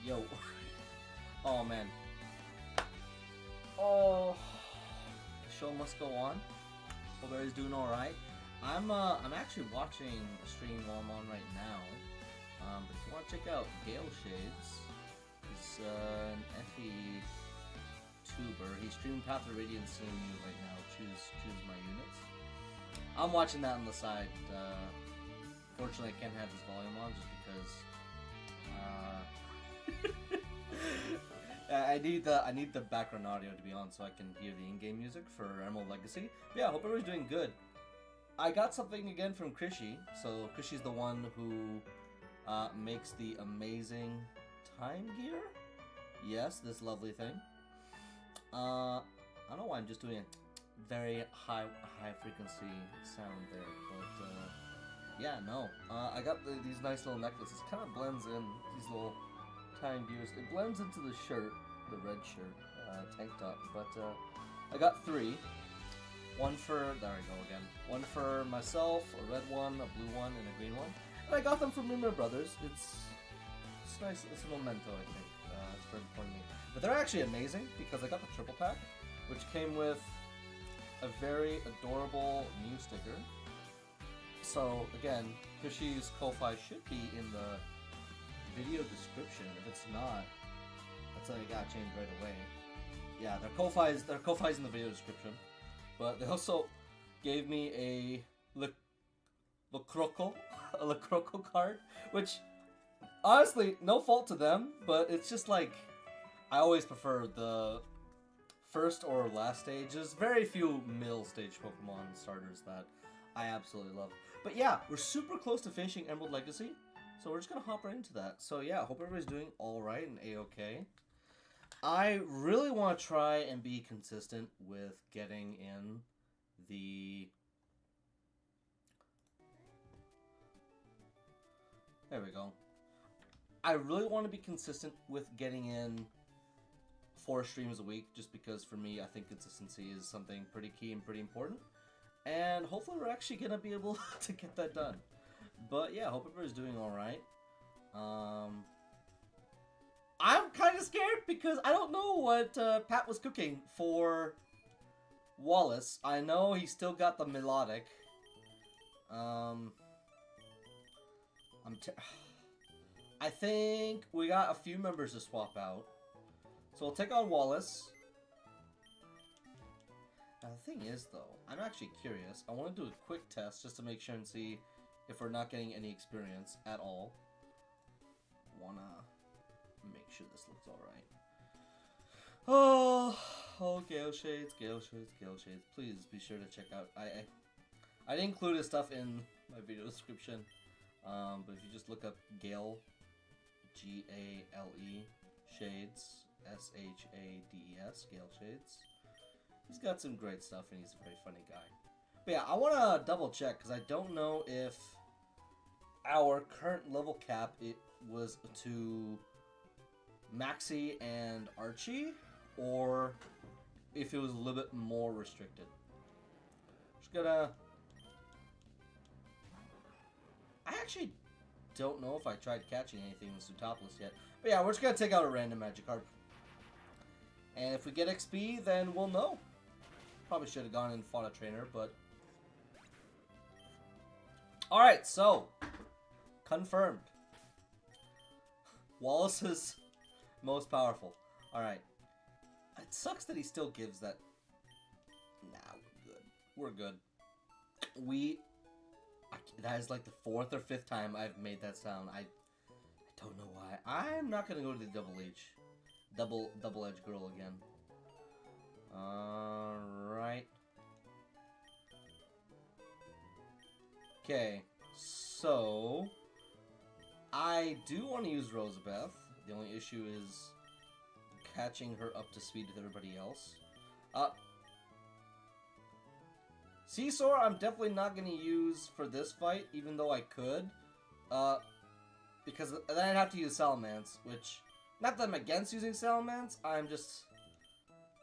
Yo. Oh man. Oh. The show must go on. Hope everybody's doing alright. I'm actually watching a stream while I'm on right now. But if you want to check out Gale Shades, he's an FE tuber. He's streaming Path of Radiance CMU right now. Choose my units. I'm watching that on the side. Fortunately, I can't have his volume on just because. I need the background audio to be on so I can hear the in-game music for Emerald Legacy. But yeah, I hope everyone's doing good. I got something again from Chrishy. So Chrishy's the one who makes the amazing time gear. Yes, this lovely thing. I don't know why I'm just doing a very high frequency sound there, but yeah, no. I got these nice little necklaces. Kind of blends in these little time gears. It blends into the shirt, the red shirt, tank top. But I got 3. One for, there I go again. One for myself, a red one, a blue one, and a green one. And I got them from Remastered Brothers. It's nice. It's a memento, I think. It's very important to me. But they're actually amazing because I got the triple pack, which came with a very adorable Mew sticker. So again, Chrishy's Ko-Fi should be in the video description. If it's not, that's something I gotta change right away. Yeah, their Ko-Fi's in the video description. But they also gave me a Le Croco card, which honestly, no fault to them, but it's just like I always prefer the first or last stage. There's very few middle stage Pokemon starters that I absolutely love. But yeah, we're super close to finishing Emerald Legacy, so we're just gonna hop right into that. So yeah, hope everybody's doing all right and a-okay. I really want to try and be consistent with getting in the... There we go. I really want to be consistent with getting in 4 streams a week, just because for me, I think consistency is something pretty key and pretty important. And hopefully we're actually going to be able to get that done. But yeah, hope everybody's doing alright. I'm kind of scared because I don't know what Pat was cooking for Wallace. I know he still got the melodic. I think we got a few members to swap out. So we'll take on Wallace. Now the thing is though, I'm actually curious. I want to do a quick test just to make sure and see if we're not getting any experience at all. Wanna make sure this looks alright. Oh, Gale Shades. Please be sure to check out. I didn't include his stuff in my video description. But if you just look up Gale, G-A-L-E, Shades, S-H-A-D-E-S, Gale Shades. He's got some great stuff and he's a very funny guy. But yeah, I want to double check because I don't know if our current level cap was to Maxie and Archie, or if it was a little bit more restricted. Just gonna... I actually don't know if I tried catching anything with Sootopolis yet. But yeah, we're just gonna take out a random magic card. And if we get XP, then we'll know. Probably should have gone and fought a trainer, but... Alright, so... Confirmed. Wallace is most powerful. Alright. It sucks that he still gives that... Nah, we're good. We're good. That is like the 4th or 5th time I've made that sound. I don't know why. I'm not gonna go to the double edge girl again. Alright. Okay, so I do want to use Rosabeth. The only issue is catching her up to speed with everybody else. Seesaw, I'm definitely not going to use for this fight, even though I could. Because then I'd have to use Salamence, which... Not that I'm against using Salamence, I'm just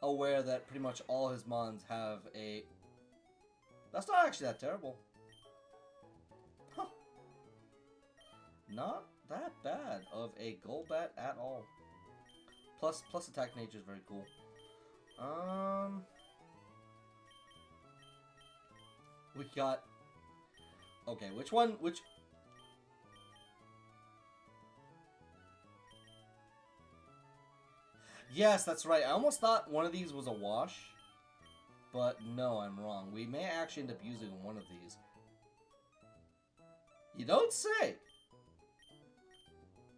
aware that pretty much all his mons have a... That's not actually that terrible. Huh. not that bad of a Golbat at all. Plus attack nature is very cool. We got... Okay, which one? Which... Yes, that's right. I almost thought one of these was a wash. But no, I'm wrong. We may actually end up using one of these. You don't say!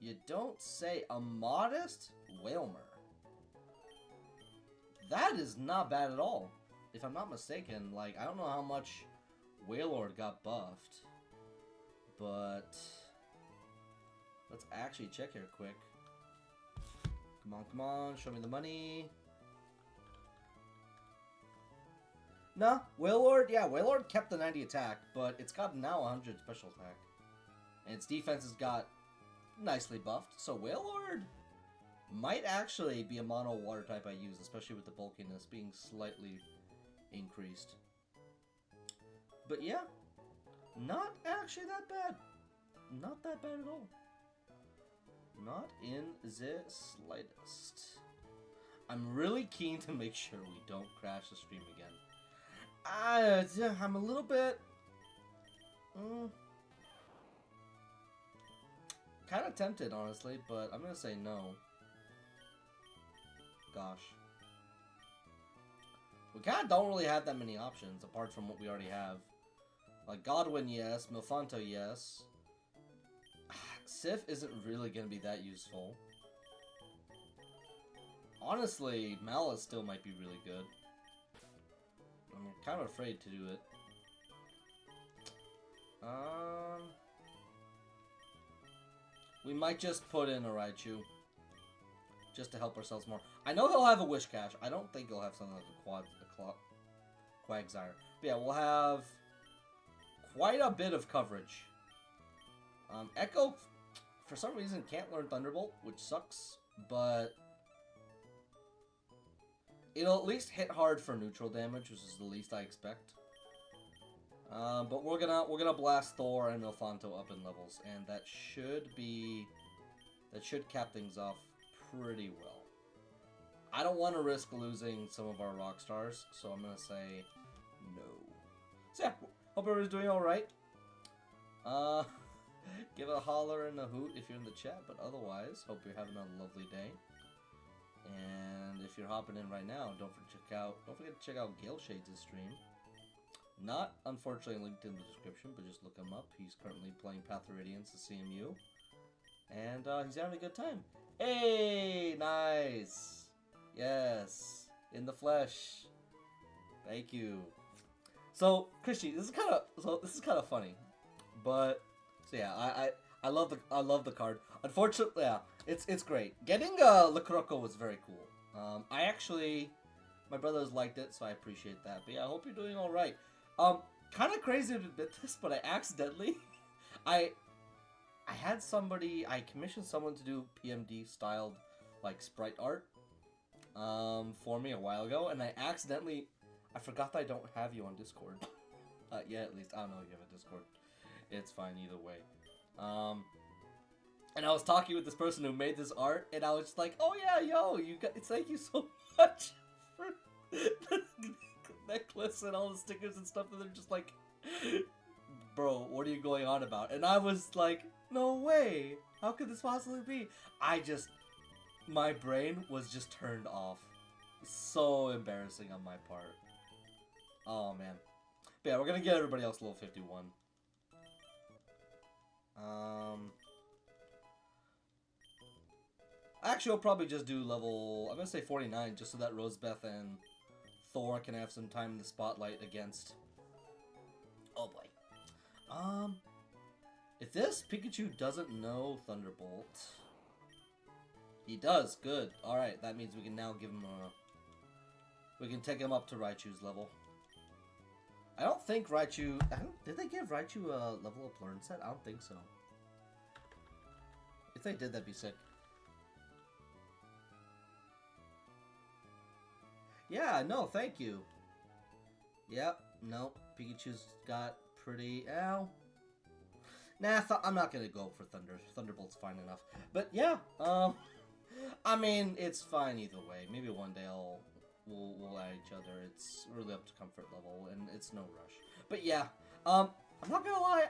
You don't say. A modest Whalmer. That is not bad at all. If I'm not mistaken, like, I don't know how much Wailord got buffed. But... let's actually check here quick. Come on, show me the money. No, Wailord, yeah, Wailord kept the 90 attack, but it's got now 100 special attack. And its defense has got nicely buffed, so Wailord might actually be a mono water type I use, especially with the bulkiness being slightly increased. But yeah, not actually that bad. Not that bad at all. Not in the slightest. I'm really keen to make sure we don't crash the stream again. I'm a little bit... kind of tempted, honestly, but I'm going to say no. Gosh. We kind of don't really have that many options, apart from what we already have. Like, Godwin, yes. Milfanto, yes. Sif isn't really going to be that useful. Honestly, Malice still might be really good. I'm kind of afraid to do it. We might just put in a Raichu. Just to help ourselves more. I know he'll have a Wish Cache. I don't think he'll have something like a Quagsire. But yeah, we'll have quite a bit of coverage. Echo, for some reason, can't learn Thunderbolt, which sucks. But it'll at least hit hard for neutral damage, which is the least I expect. But we're gonna blast Thor and Milfanto up in levels, and that should cap things off pretty well. I don't want to risk losing some of our rock stars, so I'm gonna say no. So yeah, hope everyone's doing all right. Give a holler and a hoot if you're in the chat, but otherwise, hope you're having a lovely day. And if you're hopping in right now, don't forget to check out Gale Shades' stream. Not, unfortunately, linked in the description, but just look him up. He's currently playing Path of Radiance to CMU. And he's having a good time. Hey, nice. Yes, in the flesh. Thank you. So, Chrishy, this is kind of funny, but so yeah, I love the card. Unfortunately, yeah, it's great. Getting Licoroco was very cool. My brothers liked it, so I appreciate that. But yeah, I hope you're doing all right. Kind of crazy to admit this, but I accidentally, I commissioned someone to do PMD styled like sprite art, for me a while ago, and I forgot that I don't have you on Discord. Yeah, at least I don't know if you have a Discord. It's fine either way. And I was talking with this person who made this art, and I was just like, "Oh yeah, yo, thank you so much for the necklace and all the stickers and stuff." And they're just like, "Bro, what are you going on about?" And I was like, "No way! How could this possibly be?" My brain was just turned off. So embarrassing on my part. Oh man. But yeah, we're gonna get everybody else level 51. Actually, I'll probably just do level, I'm gonna say 49, just so that Rosebeth and Thor can have some time in the spotlight against... Oh boy. If this Pikachu doesn't know Thunderbolt... He does, good. Alright, that means we can now give him a... We can take him up to Raichu's level. I don't think Raichu... Did they give Raichu a level up learn set? I don't think so. If they did, that'd be sick. Yeah, no, thank you. Yep, nope. Pikachu's got pretty... Ow. Nah, I'm not gonna go for Thunder. Thunderbolt's fine enough. But yeah, I mean, it's fine either way. Maybe one day we'll add each other. It's really up to comfort level, and it's no rush. But yeah, I'm not gonna lie.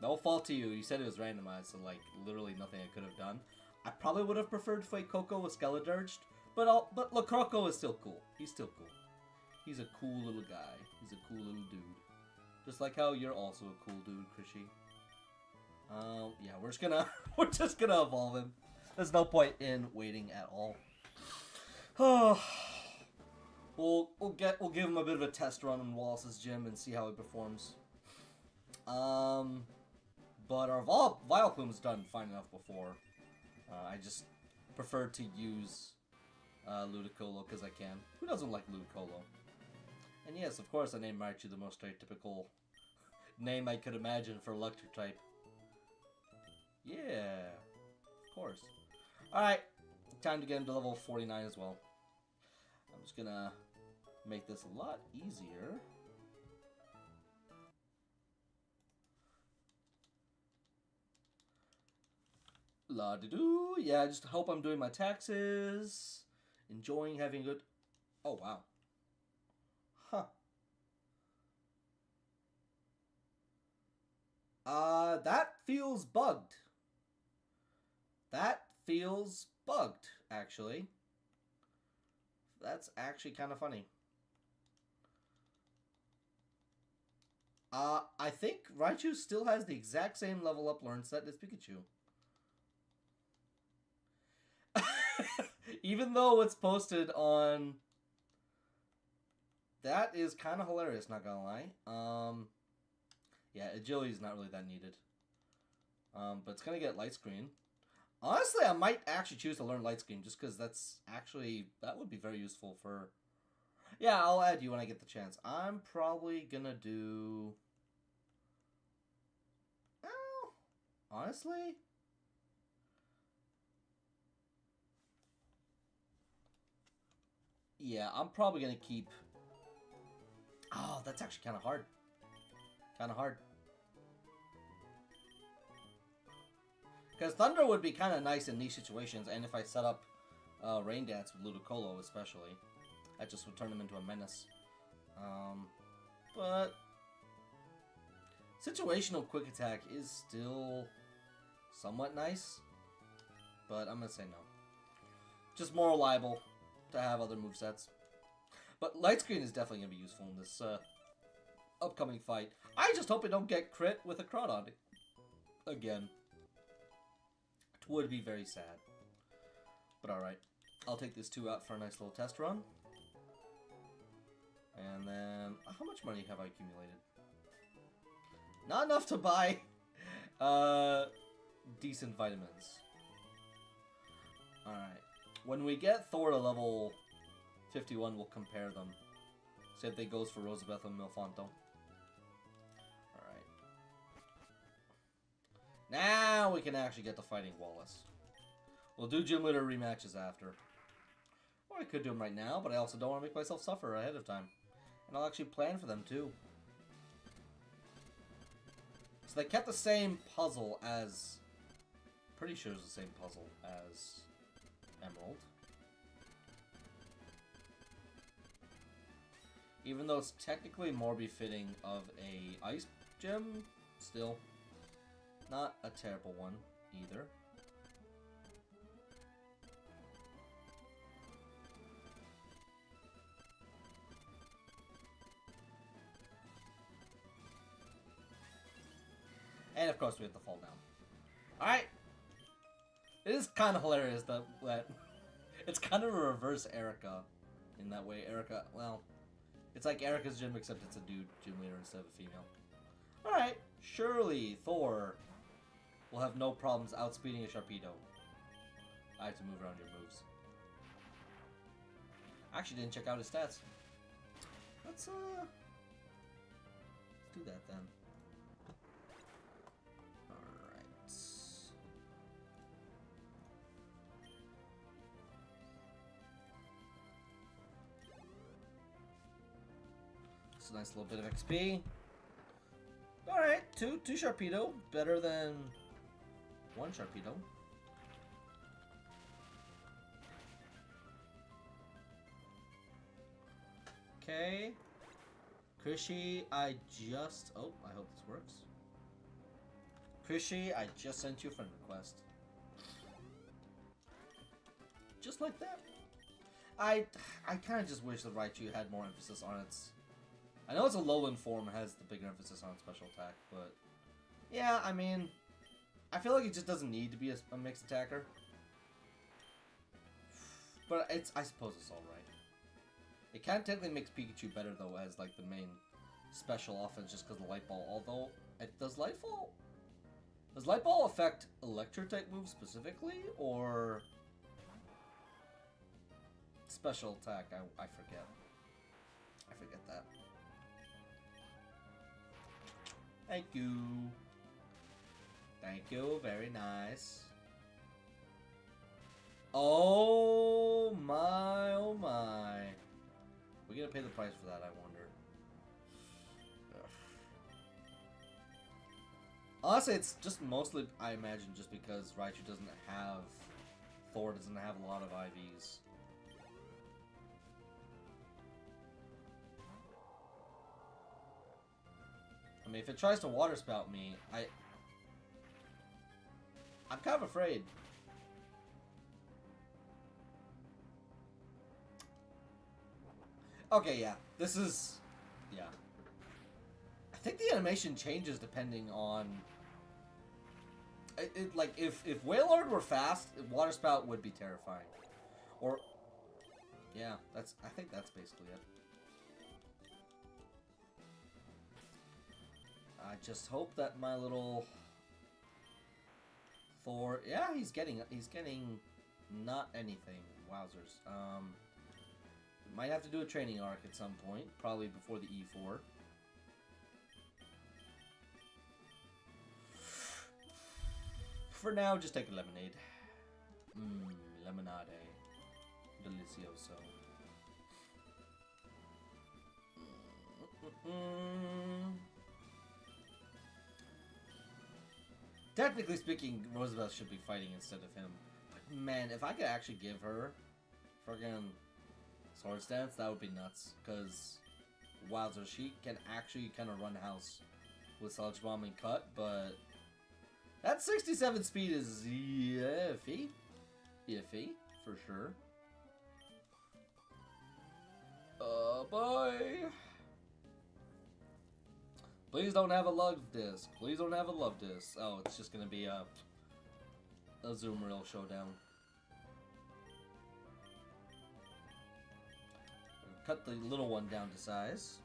No fault to you. You said it was randomized, so like literally nothing I could have done. I probably would have preferred Fuecoco with Skeledirged, but Lacroco is still cool. He's still cool. He's a cool little guy. He's a cool little dude. Just like how you're also a cool dude, Chrishy. Yeah, we're just gonna evolve him. There's no point in waiting at all. We'll give him a bit of a test run in Wallace's gym and see how he performs. But our Vileplume's done fine enough before. I just prefer to use Ludicolo because I can. Who doesn't like Ludicolo? And yes, of course, I named Raichu the most stereotypical name I could imagine for electric type. Yeah, of course. Alright, time to get him to level 49 as well. I'm just gonna make this a lot easier. La-de-doo. Yeah, I just hope I'm doing my taxes. Enjoying having good... Oh, wow. Huh. That feels bugged. That feels bugged, actually. That's actually kind of funny. I think Raichu still has the exact same level up learn set as Pikachu. Even though it's posted on... That is kind of hilarious, not gonna lie. Yeah, agility is not really that needed. But it's gonna get light screen. Honestly, I might actually choose to learn light screen just because that would be very useful for... Yeah, I'll add you when I get the chance. I'm probably gonna do... Well, honestly... Yeah, I'm probably gonna keep... Oh, that's actually kind of hard. Kind of hard. Because Thunder would be kind of nice in niche situations, and if I set up Rain Dance with Ludicolo especially, that just would turn him into a menace. But situational Quick Attack is still somewhat nice, but I'm going to say no. Just more reliable to have other movesets. But Light Screen is definitely going to be useful in this upcoming fight. I just hope I don't get crit with a Crawdon again. It would be very sad. But alright. I'll take this 2 out for a nice little test run. And then... How much money have I accumulated? Not enough to buy decent vitamins. Alright. When we get Thor to level 51, we'll compare them. See if they goes for Rosabeth and Milfonto. Alright. Now we can actually get to fighting Wallace. We'll do gym leader rematches after. Or I could do them right now, but I also don't want to make myself suffer ahead of time. And I'll actually plan for them too. So they kept the same puzzle as... Pretty sure it's the same puzzle as Emerald. Even though it's technically more befitting of a ice gym, still not a terrible one either. And of course we have to fall down. Alright! It is kind of hilarious that it's kind of a reverse Erica in that way. Erica, well, it's like Erica's gym except it's a dude gym leader instead of a female. Alright, surely Thor will have no problems outspeeding a Sharpedo. I have to move around your moves. I actually didn't check out his stats. Let's do that then. Nice little bit of XP. Alright, two Sharpedo, better than one Sharpedo. Okay. Chrishy, oh, I hope this works. Chrishy, I just sent you a friend request. Just like that. I kind of just wish the Raichu had more emphasis on its... I know it's a lowland form, has the bigger emphasis on special attack, but... Yeah, I mean... I feel like it just doesn't need to be a mixed attacker. But I suppose it's alright. It can technically make Pikachu better, though, as, like, the main special offense, just because of the Light Ball. Although, does Light Ball affect Electro-type moves specifically, or... Special attack? I forget. I forget that. Thank you. Thank you, very nice. Oh my, oh my. We're gonna pay the price for that, I wonder. Ugh. Honestly, it's just mostly, I imagine, just because Raichu doesn't have... Thor doesn't have a lot of IVs. I mean, if it tries to water spout me, I'm kind of afraid. Okay, yeah. This is... Yeah. I think the animation changes depending on... like, if Wailord were fast, water spout would be terrifying. Or... Yeah, I think that's basically it. I just hope that my little Thor... Yeah, he's getting not anything. Wowzers. Might have to do a training arc at some point, probably before the E4. For now, just take a lemonade. Lemonade. Delicioso. Technically speaking, Roosevelt should be fighting instead of him. But man, if I could actually give her friggin' Sword Stance, that would be nuts. Because, wowzer, she can actually kind of run house with Sludge Bomb and Cut, but that 67 speed is iffy. Iffy, for sure. Oh boy. Please don't have a love disc. Please don't have a love disc. Oh, it's just gonna be a Zoom Reel showdown. Cut the little one down to size.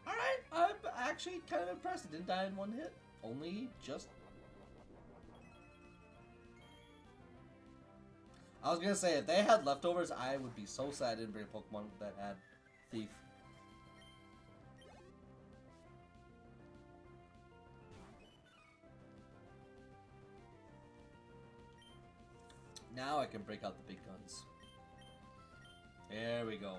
Alright, I'm actually kind of impressed. It didn't die in one hit. Only just... I was gonna say, if they had leftovers, I would be so sad I didn't bring a Pokemon that had Thief. Now I can break out the big guns. There we go.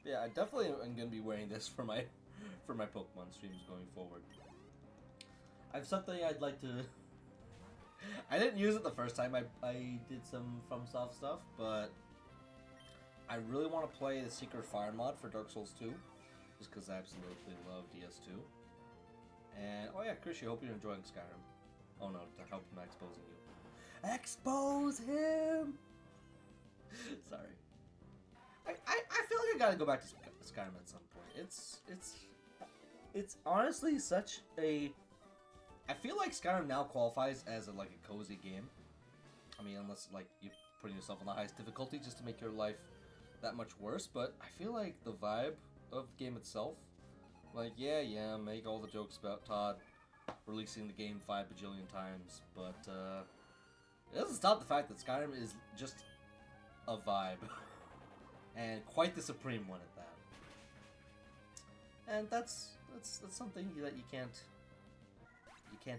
Yeah, I definitely am going to be wearing this for my Pokemon streams going forward. I have something I'd like to... I didn't use it the first time I did some FromSoft stuff, but I really want to play the Secret Fire mod for Dark Souls 2, just because I absolutely love DS2. And, oh yeah, Chrishy, hope you're enjoying Skyrim. Oh no, I hope I'm not exposing you. Expose him! Sorry. I feel like I gotta go back to Skyrim at some point. It's honestly such a... I feel like Skyrim now qualifies as like a cozy game. I mean, unless like you're putting yourself on the highest difficulty just to make your life that much worse, but I feel like the vibe of the game itself, like, yeah, make all the jokes about Todd releasing the game 5 bajillion times, but it doesn't stop the fact that Skyrim is just a vibe. And quite the supreme one at that. And that's something that you can't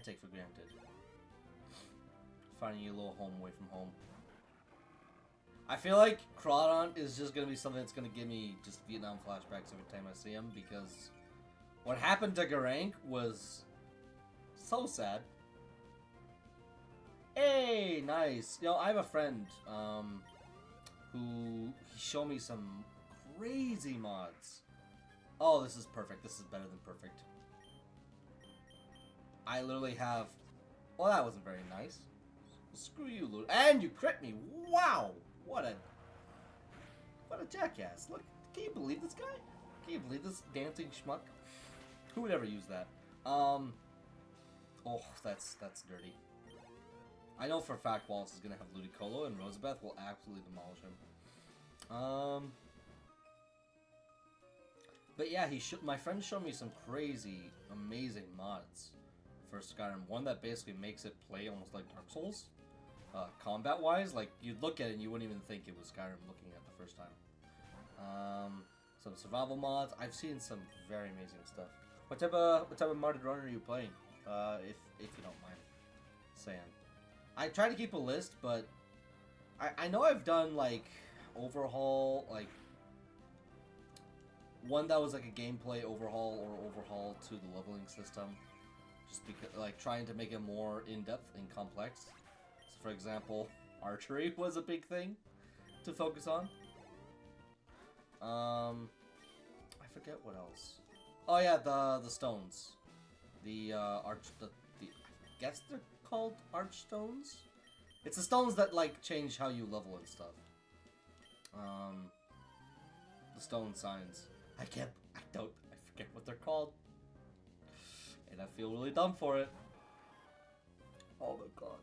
take for granted. Finding your little home away from home. I feel like Crawdon is just gonna be something that's gonna give me just Vietnam flashbacks every time I see him, because what happened to Garank was so sad. Hey, nice. You know, I have a friend who he showed me some crazy mods. Oh, this is perfect. This is better than perfect. I literally have... Well, that wasn't very nice. Screw you, Lou. And you crit me. Wow. What a jackass. Look, can you believe this guy? Can you believe this dancing schmuck? Who would ever use that? Oh, that's dirty. I know for a fact Wallace is gonna have Ludicolo, and Rosabeth will absolutely demolish him. But yeah, my friend showed me some crazy, amazing mods for Skyrim. One that basically makes it play almost like Dark Souls, combat-wise. Like, you'd look at it and you wouldn't even think it was Skyrim looking at the first time. Some survival mods. I've seen some very amazing stuff. What type of modded run are you playing? If you don't mind saying. I try to keep a list, but I know I've done like overhaul, like one that was like a gameplay overhaul or overhaul to the leveling system, just because like trying to make it more in-depth and complex. So for example, archery was a big thing to focus on. I forget what else. Oh yeah, the stones, the I guess they're called archstones. It's the stones that like change how you level and stuff. The stone signs. I forget what they're called, and I feel really dumb for it. Oh my god.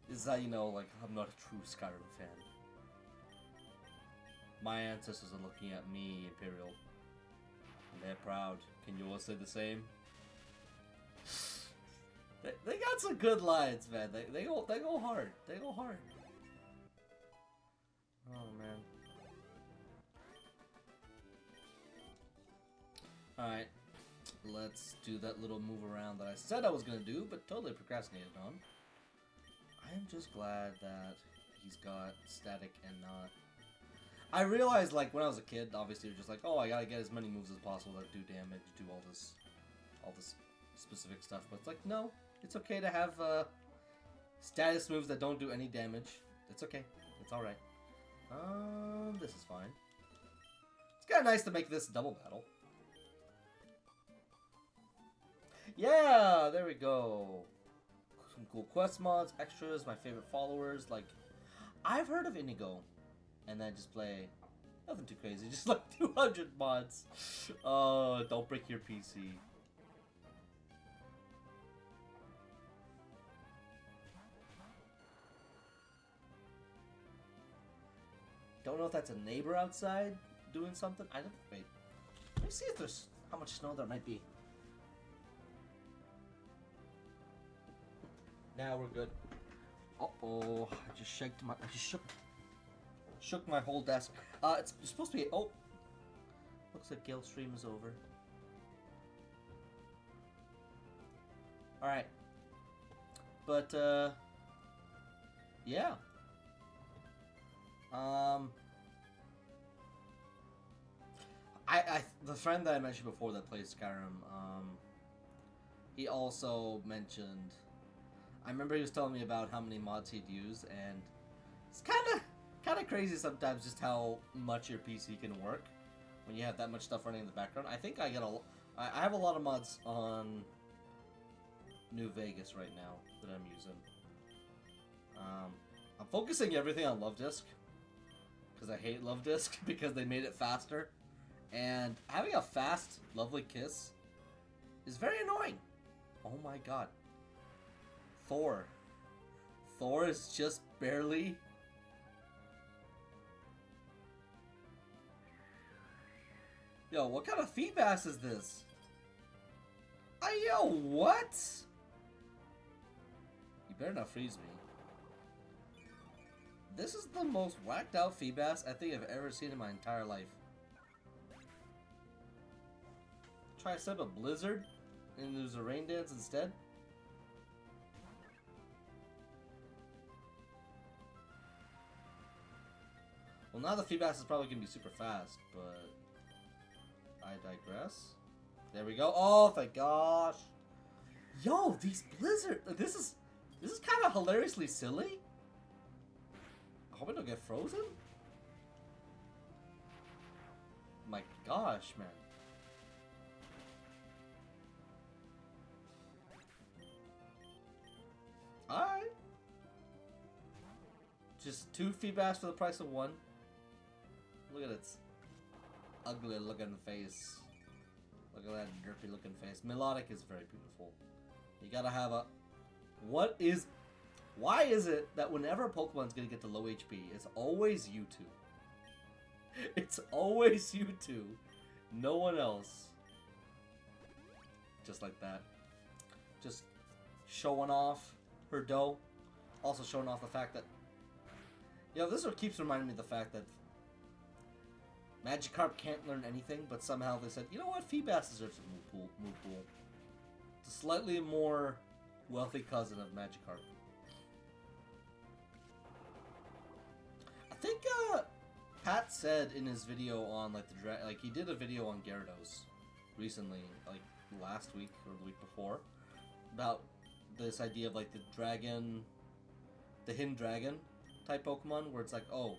This is how you know, like, I'm not a true Skyrim fan. My ancestors are looking at me, Imperial, and they're proud. Can you all say the same? They got some good lines, man. They go hard. They go hard. Oh man. Alright. Let's do that little move around that I said I was gonna do, but totally procrastinated on. I am just glad that he's got static and not... I realized, like, when I was a kid, obviously, you're just like, oh, I gotta get as many moves as possible that do damage, do all this specific stuff. But it's like, no, it's okay to have status moves that don't do any damage. It's okay. It's alright. This is fine. It's kind of nice to make this double battle. Yeah, there we go. Some cool quest mods, extras, my favorite followers. Like, I've heard of Indigo, and then just play nothing too crazy, just like 200 mods. Oh, don't break your PC. Don't know if that's a neighbor outside doing something. I don't. Wait. Let me see if there's how much snow there might be. Now we're good. Uh-oh, I just shook my whole desk. It's supposed to be, oh, looks like Gale stream is over. Alright. But, yeah. The friend that I mentioned before that plays Skyrim, he also mentioned, I remember he was telling me about how many mods he'd use, and it's kind of crazy sometimes just how much your PC can work when you have that much stuff running in the background. I think I have a lot of mods on New Vegas right now that I'm using. I'm focusing everything on Love Disk because I hate Love Disk because they made it faster, and having a fast, lovely kiss is very annoying. Oh my god. Thor is just barely... Yo, what kind of feedback is this? Yo, what? You better not freeze me. This is the most whacked out feedback I think I've ever seen in my entire life. Try to set up a blizzard and there's a rain dance instead? Well, now the Feebas is probably gonna be super fast, but I digress. There we go. Oh, thank gosh. Yo, these blizzard. This is kind of hilariously silly. I hope I don't get frozen. My gosh, man. Alright. Just 2 Feebas for the price of 1. Look at its ugly looking face. Look at that derpy looking face. Melodic is very beautiful. You gotta have a... Why is it that whenever a Pokemon's gonna get to low HP, it's always you two? It's always you two. No one else. Just like that. Just showing off her dough. Also showing off the fact that... You know, this is what keeps reminding me of the fact that Magikarp can't learn anything, but somehow they said, you know what, Feebas deserves a move pool. It's a slightly more wealthy cousin of Magikarp. I think Pat said in his video on like he did a video on Gyarados recently, like last week or the week before, about this idea of like the hidden dragon type Pokemon, where it's like, oh,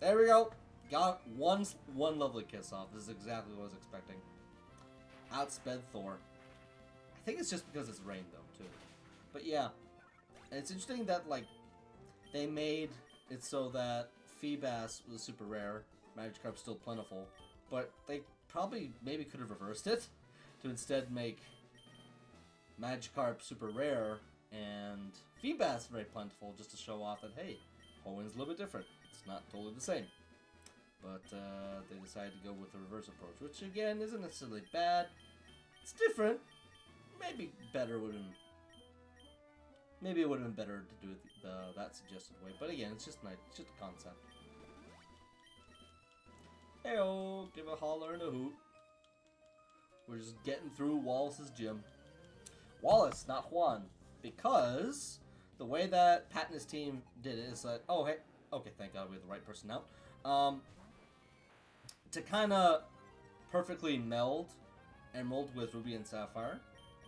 there we go, got one lovely kiss off. This is exactly what I was expecting. Outsped Thor. I think it's just because it's rain though too, but yeah, it's interesting that like they made it so that Feebas was super rare, Magikarp's still plentiful, but they probably maybe could have reversed it to instead make Magikarp super rare and Feebas very plentiful, just to show off that, hey, Hoenn a little bit different. It's not totally the same. But they decided to go with the reverse approach, which again isn't necessarily bad. It's different. Maybe it would have been better to do it that suggested way. But again, it's just nice. It's just a concept. Heyo, give a holler and a hoot. We're just getting through Wallace's gym. Wallace, not Juan, because the way that Pat and his team did it is that, oh hey, okay, thank God we have the right person now. To kind of perfectly meld Emerald with Ruby and Sapphire,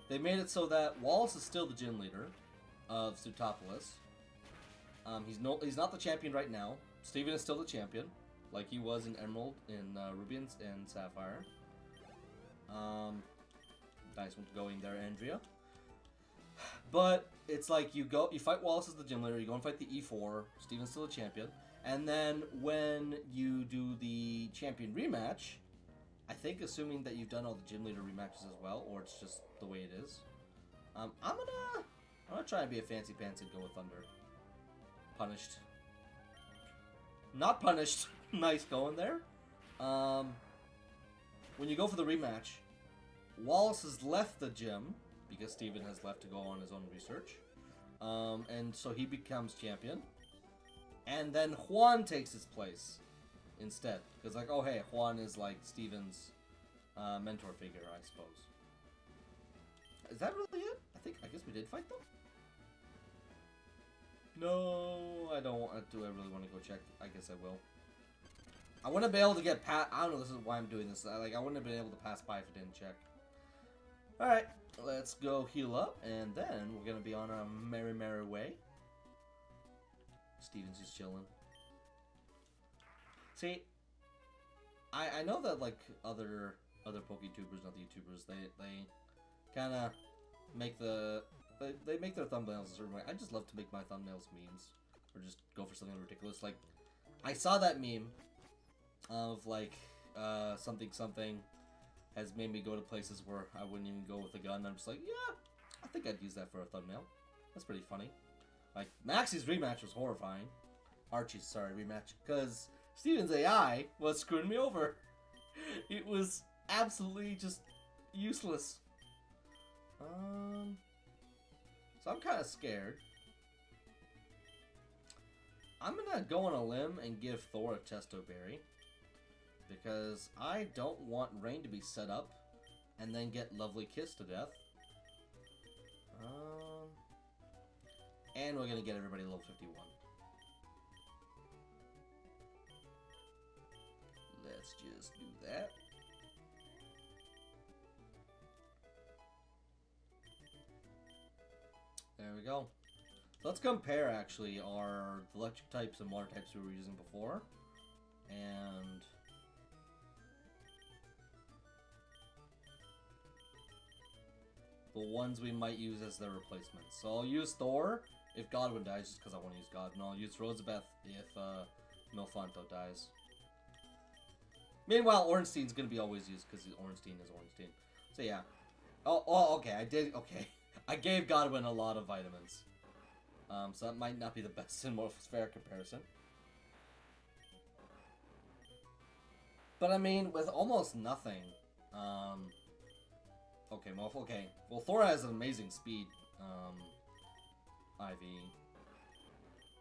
they made it so that Wallace is still the gym leader of Sutopolis. He's not the champion right now. Steven is still the champion, like he was in Emerald, in Ruby and Sapphire. Nice one going there, Andrea. But it's like you fight Wallace as the gym leader, you go and fight the E4, Steven's still a champion, and then when you do the champion rematch, I think assuming that you've done all the gym leader rematches as well, or it's just the way it is, I'm gonna try and be a fancy pants and go with Thunder. Punished. Not punished. Nice going there. When you go for the rematch, Wallace has left the gym because Steven has left to go on his own research. And so he becomes champion. And then Juan takes his place instead. Because like, oh hey, Juan is like Steven's mentor figure, I suppose. Is that really it? I guess we did fight them? No, I don't want to. Do I really want to go check? I guess I will. I wouldn't be able to get past. I don't know. This is why I'm doing this. I wouldn't have been able to pass by if I didn't check. All right, let's go heal up, and then we're gonna be on our merry way. Steven's just chilling. See, I know that like other PokeTubers, not the YouTubers, they kind of make they make their thumbnails a certain way. I just love to make my thumbnails memes, or just go for something ridiculous. Like, I saw that meme of like something has made me go to places where I wouldn't even go with a gun. I'm just like, yeah, I think I'd use that for a thumbnail. That's pretty funny. Like, Maxie's rematch was horrifying. Archie's, sorry, rematch. Because Steven's AI was screwing me over. It was absolutely just useless. So I'm kind of scared. I'm gonna go on a limb and give Thor a Testo Berry, because I don't want Rain to be set up and then get Lovely Kiss to death. And we're gonna get everybody level 51. let's just do that. There we go. So let's compare, actually, our electric types and water types we were using before. And the ones we might use as their replacements. So I'll use Thor if Godwin dies, just because I want to use God. And I'll use Rosabeth if Milfanto dies. Meanwhile, Ornstein's going to be always used, because Ornstein is Ornstein. So yeah. Oh, okay, okay. I gave Godwin a lot of vitamins. So that might not be the best and most fair comparison. But I mean, with almost nothing, okay. Well, Thor has an amazing speed, IV.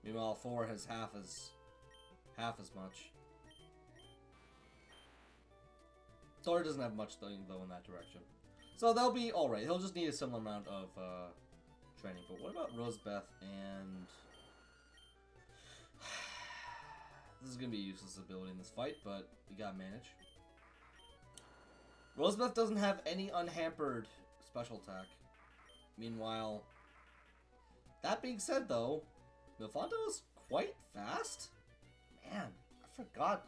Meanwhile, Thor has half as much. Thor doesn't have much though in that direction. So they'll be alright. He'll just need a similar amount of training. But what about Rosabeth and... This is going to be a useless ability in this fight, but we gotta manage. Rosabeth doesn't have any unhampered special attack. Meanwhile, that being said though, Milfanto is quite fast. Man, I forgot.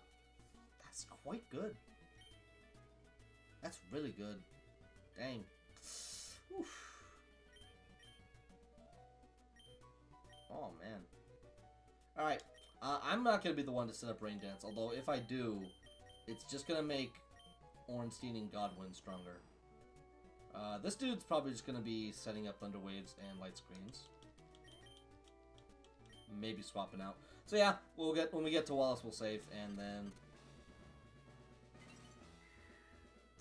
That's quite good. That's really good. Dang. Oof. Oh, man. Alright. I'm not going to be the one to set up Rain Dance. Although, if I do, it's just going to make Ornstein and Godwin stronger. This dude's probably just going to be setting up Thunder Waves and Light Screens. Maybe swapping out. So yeah, when we get to Wallace, we'll save. And then...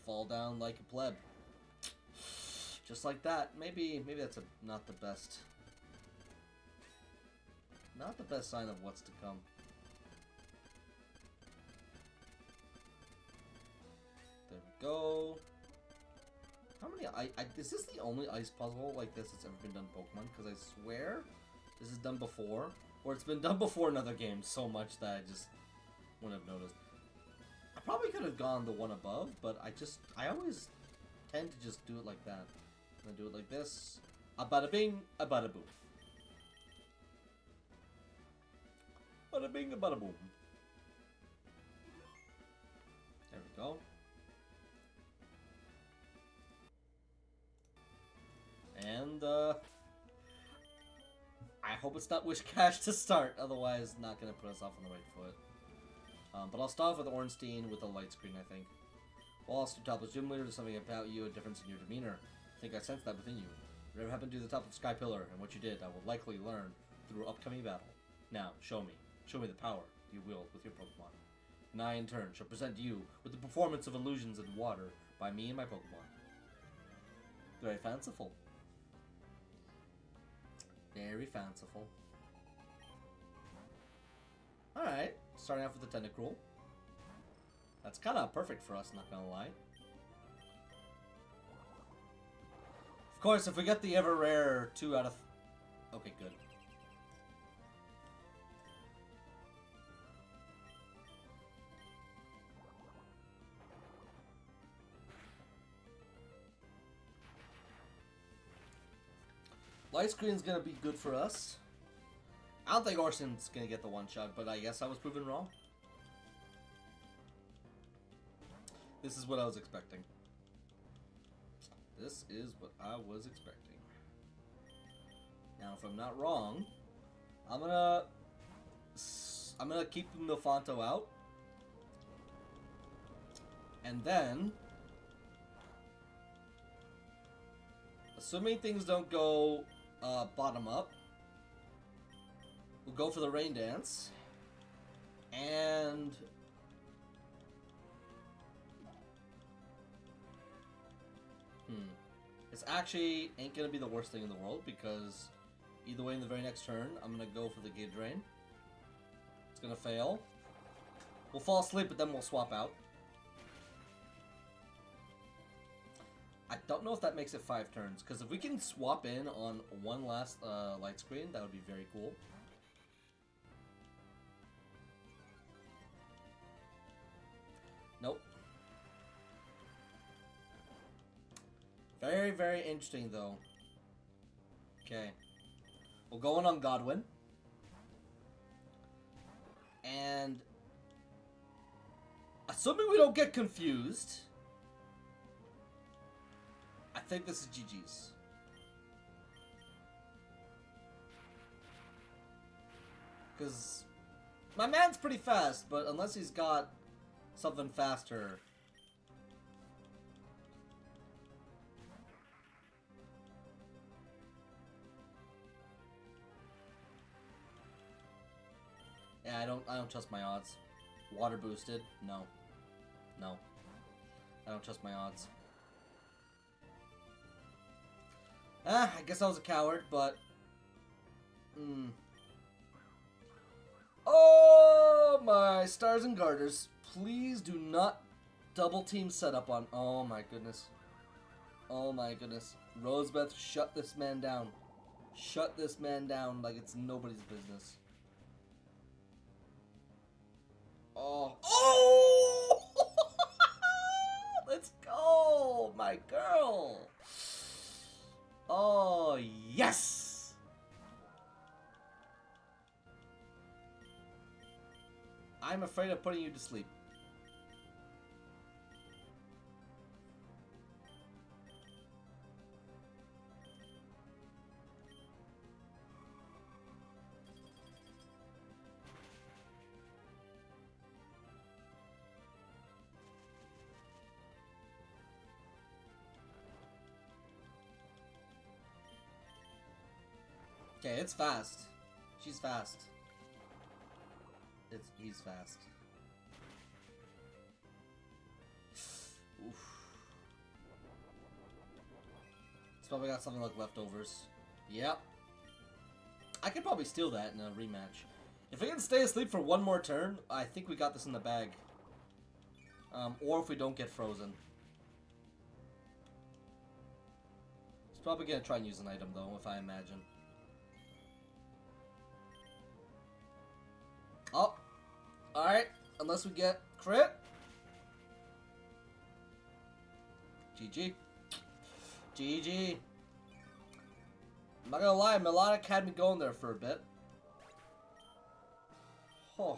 fall down like a pleb. Just like that. Maybe that's not the best. Not the best sign of what's to come. There we go. How many is this the only ice puzzle like this that's ever been done in Pokemon? Because I swear this is done before. Or it's been done before in other games so much that I just wouldn't have noticed. I probably could have gone the one above, but I always tend to just do it like that. And do it like this. A bada bing, a bada boom. Bada bing, a bada boom. There we go. And, I hope it's not Wish Cash to start, otherwise not gonna put us off on the right foot. But I'll start off with Ornstein with a light screen, I think. Wallace, your topless gym leader, there's something about you, a difference in your demeanor. I think I sense that within you. Whatever happened to the top of Sky Pillar, and what you did, I will likely learn through upcoming battle. Now, show me. Show me the power you wield with your Pokemon. And I, in turn, shall present you with the performance of illusions in water by me and my Pokemon. Very fanciful. Very fanciful. Alright, starting off with the Tentacruel. That's kind of perfect for us, not gonna lie. Of course, if we get the ever rare 2 out of... Okay, good. Light Screen's gonna be good for us. I don't think Ornstein's gonna get the one shot, but I guess I was proven wrong. This is what I was expecting. This is what I was expecting. Now, if I'm not wrong, I'm gonna keep Milfanto out, and then, assuming things don't go bottom up, we'll go for the Rain Dance, and this actually ain't gonna be the worst thing in the world, because either way in the very next turn, I'm gonna go for the Giga Drain. It's gonna fail. We'll fall asleep, but then we'll swap out. I don't know if that makes it 5 turns, because if we can swap in on one last light screen, that would be very cool. Very, very interesting, though. Okay. We'll go in on Godwin. And... assuming we don't get confused... I think this is GG's. Because... my man's pretty fast, but unless he's got something faster... yeah, I don't trust my odds. Water boosted? No. No. I don't trust my odds. I guess I was a coward, but... Oh, my stars and garters. Please do not double team setup on... oh my goodness. Oh my goodness. Rosebeth, shut this man down. Shut this man down like it's nobody's business. Oh. Oh! Let's go, my girl. Oh, yes. I'm afraid of putting you to sleep. Okay, it's fast. She's fast. He's fast. Oof. It's probably got something like leftovers. Yep. I could probably steal that in a rematch. If we can stay asleep for one more turn, I think we got this in the bag. Or if we don't get frozen. He's probably gonna try and use an item though, if I imagine. Oh, alright, unless we get crit. GG. GG. I'm not gonna lie, Melodic had me going there for a bit. Oh.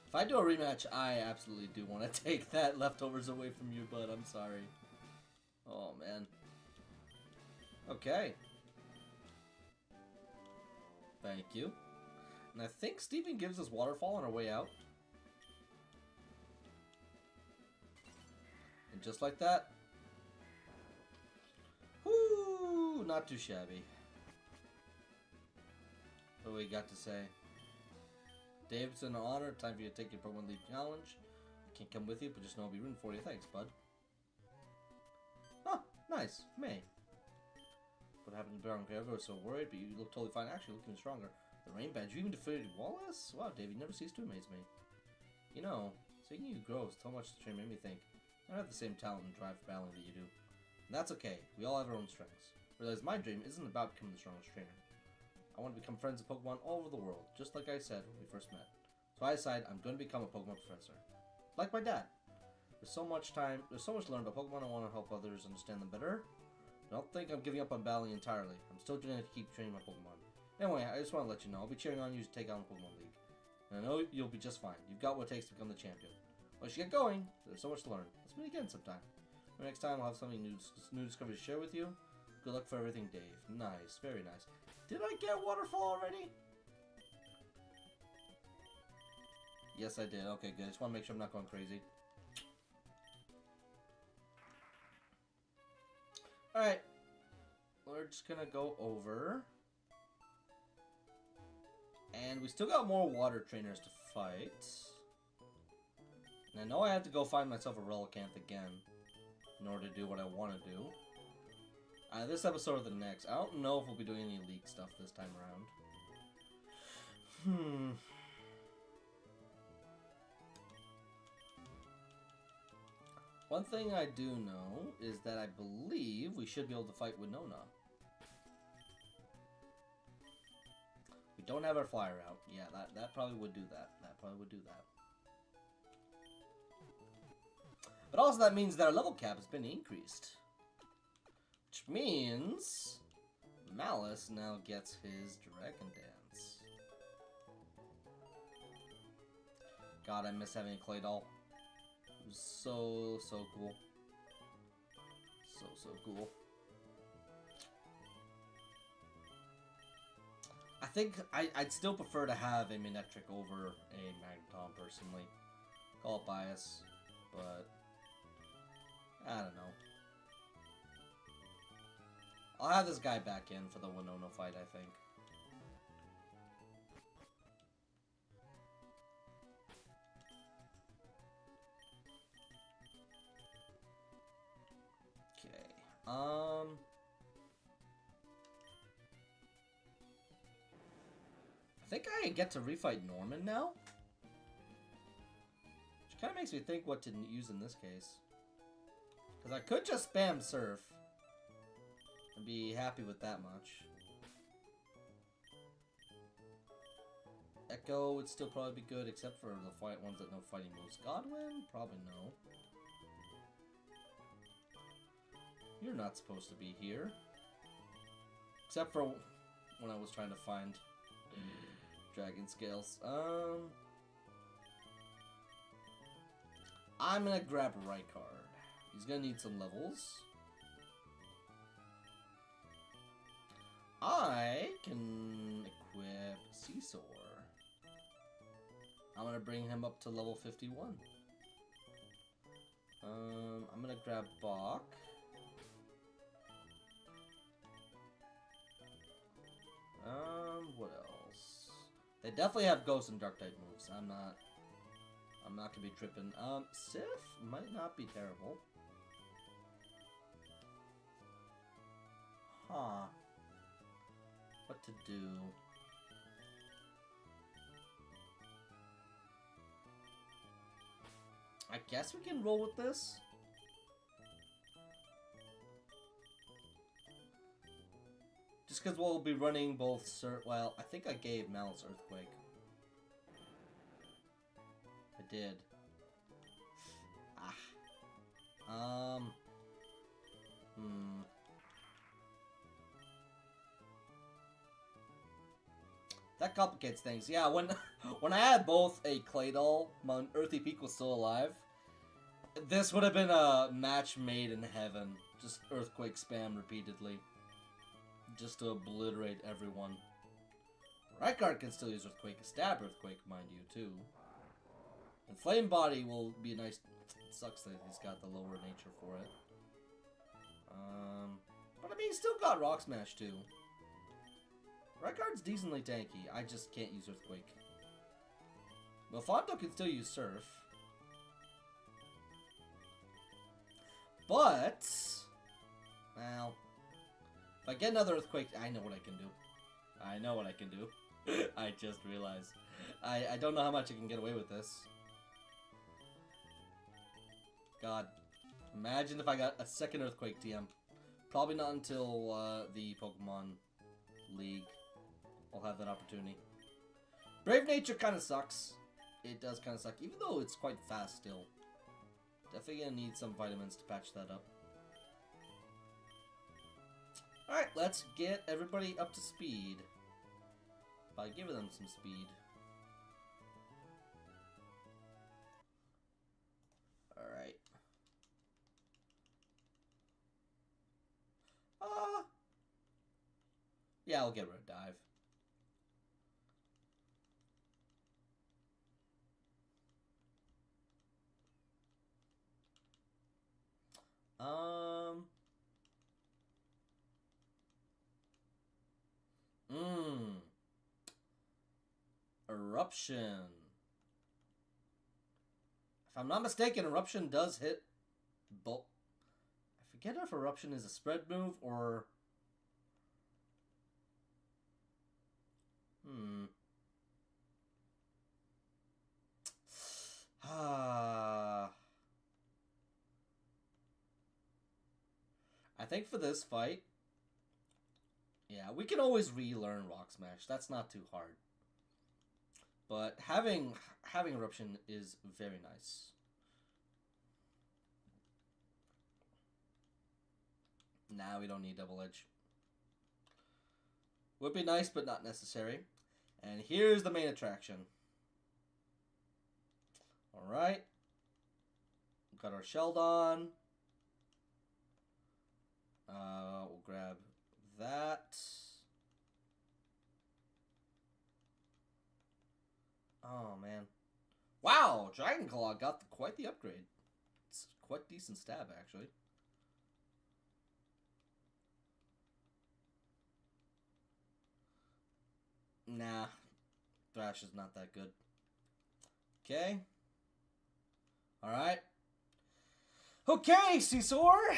If I do a rematch, I absolutely do want to take that leftovers away from you, bud. I'm sorry. Oh, man. Okay. Thank you. And I think Steven gives us Waterfall on our way out. And just like that. Whoo! Not too shabby. What do we got to say? Dave, it's an honor. Time for you to take your Pokemon League challenge. I can't come with you, but just know I'll be rooting for you. Thanks, bud. Oh, nice. May. What happened to Baron Graver? I was so worried, but you look totally fine. Actually, looking stronger. The Rain Badge, you even defeated Wallace? Wow, Dave, you never cease to amaze me. You know, seeing you grow is so much the train made me think. I don't have the same talent and drive for battling that you do. And that's okay. We all have our own strengths. Realize my dream isn't about becoming the strongest trainer. I want to become friends with Pokemon all over the world, just like I said when we first met. So I decided I'm going to become a Pokemon professor. Like my dad. There's so much to learn about Pokemon. I want to help others understand them better. I don't think I'm giving up on battling entirely. I'm still going to keep training my Pokemon. Anyway, I just want to let you know, I'll be cheering on you to take on the Pokemon League. And I know you'll be just fine. You've got what it takes to become the champion. Once you get going, there's so much to learn. Let's meet again sometime. Maybe next time I'll have something new discovery to share with you. Good luck for everything, Dave. Nice, very nice. Did I get Waterfall already? Yes, I did. Okay, good. I just want to make sure I'm not going crazy. Alright. We're just gonna go over. And we still got more water trainers to fight. And I know I have to go find myself a Relicanth again in order to do what I want to do. This episode or the next. I don't know if we'll be doing any league stuff this time around. One thing I do know is that I believe we should be able to fight Winona. We don't have our flyer out. Yeah, that probably would do that. That probably would do that. But also that means that our level cap has been increased. Which means Malice now gets his Dragon Dance. God, I miss having a clay doll. It was so cool. So cool. I think I'd still prefer to have a Manectric over a Magneton personally. Call it bias, but I don't know. I'll have this guy back in for the Winona fight, I think. Okay. I think I get to refight Norman now? Which kind of makes me think what to use in this case. Because I could just spam Surf. And be happy with that much. Echo would still probably be good, except for the fight ones that know fighting moves. Godwin? Probably no. You're not supposed to be here. Except for when I was trying to find Dragon Scales. I'm gonna grab Rykard. He's gonna need some levels. I can equip Seesaw. I'm gonna bring him up to level 51. I'm gonna grab Bach. What else? They definitely have Ghost and Dark type moves. I'm not gonna be tripping. Sif might not be terrible. Huh. What to do? I guess we can roll with this. Just because we'll be running both well, I think I gave Malice Earthquake. I did. That complicates things. Yeah, when I had both a clay doll, my Earthy Peak was still alive. This would have been a match made in heaven. Just Earthquake spam repeatedly. Just to obliterate everyone. Rykard can still use Earthquake, Stab Earthquake, mind you, too. And Flame Body will be nice. It sucks that he's got the lower nature for it. But I mean, he's still got Rock Smash, too. Rykard's decently tanky. I just can't use Earthquake. Milfanto can still use Surf. But, well, if I get another Earthquake, I know what I can do. I know what I can do. I just realized. I don't know how much I can get away with this. God. Imagine if I got a second Earthquake TM. Probably not until the Pokemon League. I'll have that opportunity. Brave Nature kind of sucks. It does kind of suck, even though it's quite fast still. Definitely gonna need some vitamins to patch that up. Alright, let's get everybody up to speed. By giving them some speed. Alright. Yeah, I'll get rid of Dive. Eruption. If I'm not mistaken, Eruption does hit both. I forget if Eruption is a spread move or... I think for this fight, yeah, we can always relearn Rock Smash. That's not too hard. But having Eruption is very nice. Nah, we don't need double edge. Would be nice, but not necessary. And here's the main attraction. Alright. Got our Sheldon. We'll grab that. Oh, man. Wow! Dragon Claw got quite the upgrade. It's quite decent stab, actually. Nah. Thrash is not that good. Okay. Alright. Okay, Scizor!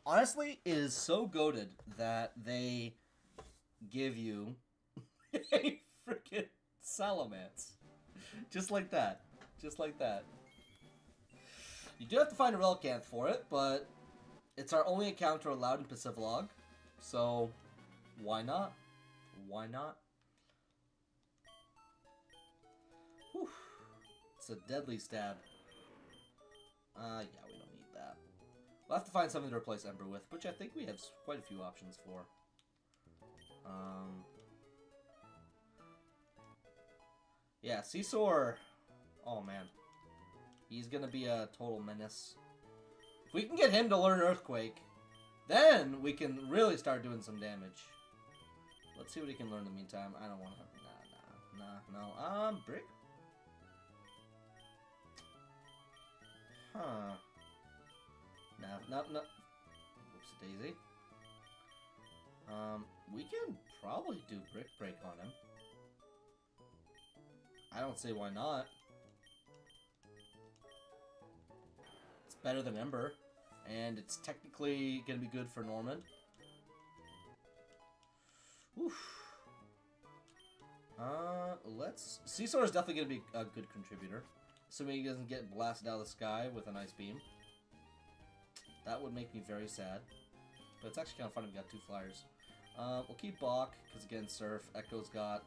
Honestly, it is so goated that they give you a freaking Salamence. Just like that. Just like that. You do have to find a Relicanth for it, but it's our only encounter allowed in Pacifidlog. So, why not? Why not? Whew. It's a deadly stab. Yeah, we don't need that. We'll have to find something to replace Ember with, which I think we have quite a few options for. Yeah, Scizor. Oh, man. He's gonna be a total menace. If we can get him to learn Earthquake, then we can really start doing some damage. Let's see what he can learn in the meantime. I don't want to... Nah, no. Brick? Huh. No. Whoops-a-daisy. We can probably do Brick Break on him. I don't see why not. It's better than Ember, and it's technically gonna be good for Norman. Oof. Scizor is definitely gonna be a good contributor, assuming he doesn't get blasted out of the sky with an Ice Beam. That would make me very sad, but it's actually kind of fun if we got 2 flyers. We'll keep Bach, because again, Surf, Echo's got...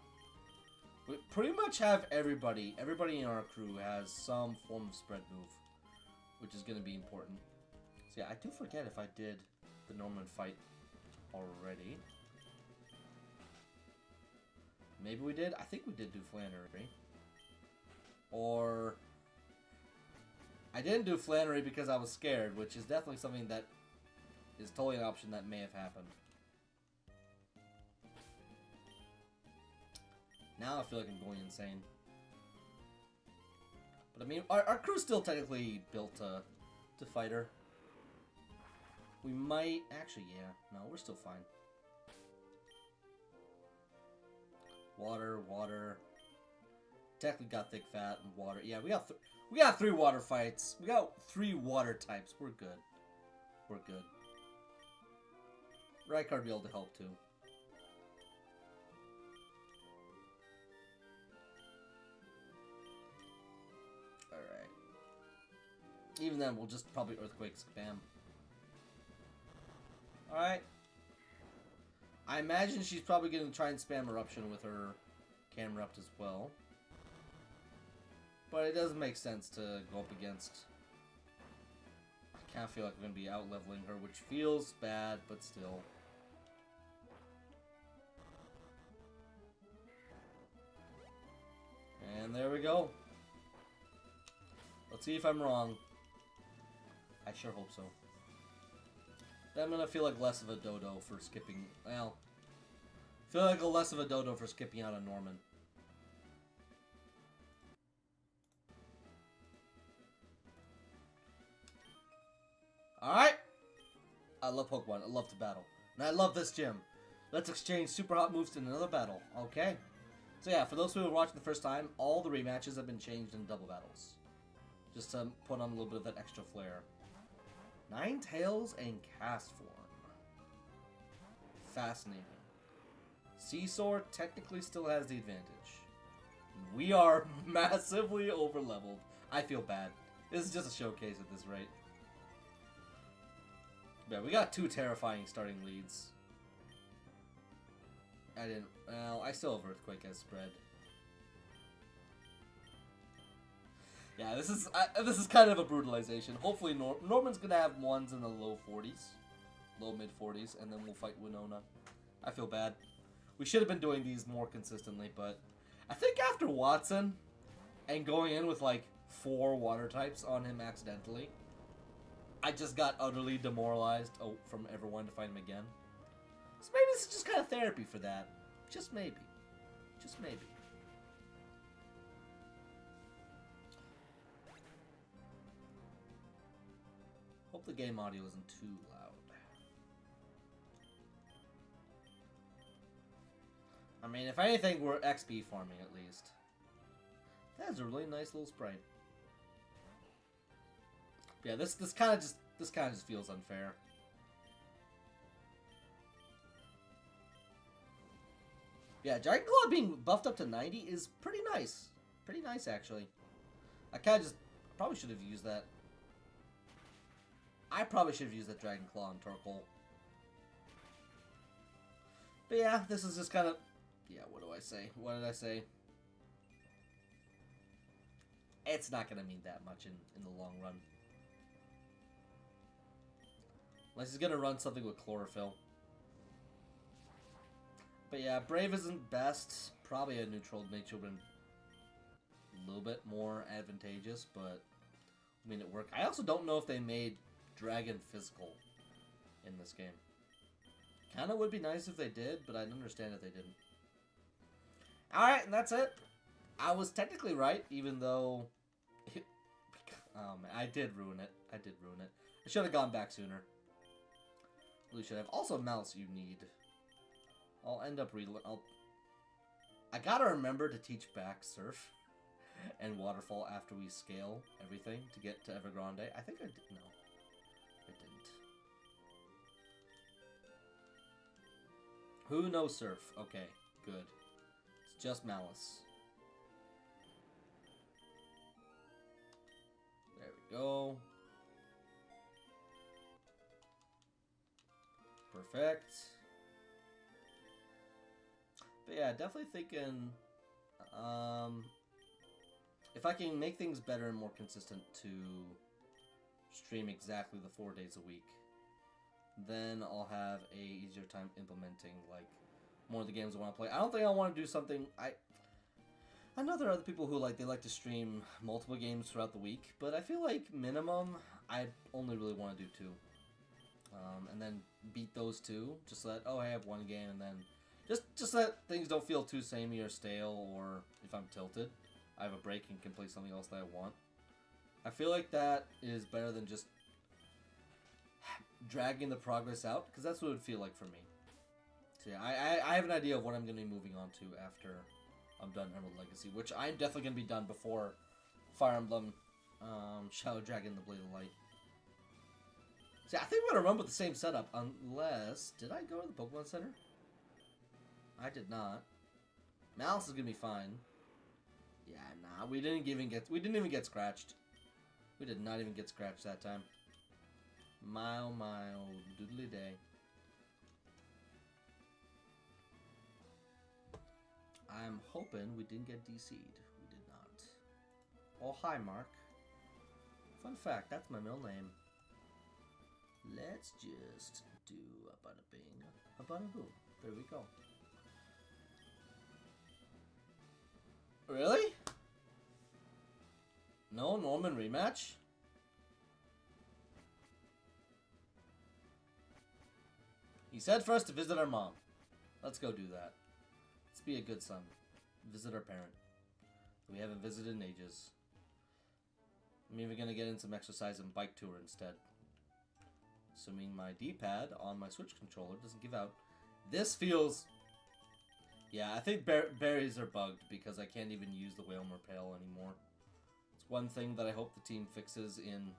We pretty much have everybody in our crew has some form of spread move, which is going to be important. So yeah, I do forget if I did the Norman fight already. Maybe we did? I think we did do Flannery. Or... I didn't do Flannery because I was scared, which is definitely something that is totally an option that may have happened. Now I feel like I'm going insane. But I mean, our crew's still technically built to fight her. We might... Actually, yeah. No, we're still fine. Water. Technically got Thick Fat and water. Yeah, we got 3 water fights. We got 3 water types. We're good. We're good. Rykard will be able to help too. Alright. Even then, we'll just probably Earthquake spam. Alright. I imagine she's probably going to try and spam Eruption with her Camerupt as well. But it doesn't make sense to go up against... I kind of feel like we're going to be out-leveling her, which feels bad, but still. And there we go. Let's see if I'm wrong. I sure hope so. Then I'm gonna feel like less of a dodo for skipping. Well, feel like less of a dodo for skipping out on Norman. Alright! I love Pokemon. I love to battle. And I love this gym. Let's exchange super hot moves in another battle. Okay. So yeah, for those who are watching the first time, all the rematches have been changed in double battles. Just to put on a little bit of that extra flair. Ninetales and Castform. Fascinating. Scizor technically still has the advantage. We are massively overleveled. I feel bad. This is just a showcase at this rate. Yeah, we got 2 terrifying starting leads. Well, I still have Earthquake as spread. Yeah, this is kind of a brutalization. Hopefully Norman's gonna have 1s in the low 40s. low mid 40s, and then we'll fight Winona. I feel bad. We should have been doing these more consistently, but I think after Watson and going in with like 4 water types on him accidentally, I just got utterly demoralized from ever wanting to fight him again. So maybe this is just kind of therapy for that. Just maybe. Just maybe. Hope the game audio isn't too loud. I mean, if anything, we're XP farming at least. That's a really nice little sprite. Yeah, this kind of just feels unfair. Yeah, Dragon Claw being buffed up to 90 is pretty nice. Pretty nice, actually. I probably should have used that. I probably should have used that Dragon Claw on Torkoal. But yeah, this is just kind of... Yeah, what do I say? What did I say? It's not going to mean that much in the long run. Unless he's going to run something with Chlorophyll. But yeah, Brave isn't best. Probably a neutral nature would have been a little bit more advantageous, but I mean, it worked. I also don't know if they made Dragon physical in this game. Kind of would be nice if they did, but I'd understand if they didn't. Alright, and that's it. I was technically right, even though... oh man, I did ruin it. I should have gone back sooner. Really should have. Also, mouse you need. I'll end up I gotta remember to teach back Surf and Waterfall after we scale everything to get to Evergrande. I think I did. No, I didn't. Who knows Surf? Okay, good. It's just Malice. There we go. Perfect. But yeah, definitely thinking if I can make things better and more consistent to stream exactly the 4 days a week, then I'll have a easier time implementing like more of the games I want to play. I don't think I want to do something. I know there are other people who they like to stream multiple games throughout the week, but I feel like minimum I only really want to do 2, and then beat those 2 just so that I have one game and then. Just so that things don't feel too samey or stale, or if I'm tilted, I have a break and can play something else that I want. I feel like that is better than just dragging the progress out, because that's what it would feel like for me. So yeah, I have an idea of what I'm going to be moving on to after I'm done Emerald Legacy, which I'm definitely going to be done before Fire Emblem Shadow Dragon the Blade of Light. See, I think we're going to run with the same setup, unless... Did I go to the Pokemon Center? I did not. Malice is gonna be fine. Yeah, nah, we didn't even get scratched. We did not even get scratched that time. Mile doodly day. I'm hoping we didn't get DC'd. We did not. Oh, hi, Mark. Fun fact, that's my middle name. Let's just do a bada bing, a bada boom. There we go. Really? No Norman rematch? He said for us to visit our mom. Let's go do that. Let's be a good son. Visit our parent. We haven't visited in ages. I'm even gonna get in some exercise and bike tour instead. Assuming my D-pad on my Switch controller doesn't give out. This feels... Yeah, I think berries are bugged because I can't even use the Whale Repel anymore. It's one thing that I hope the team fixes in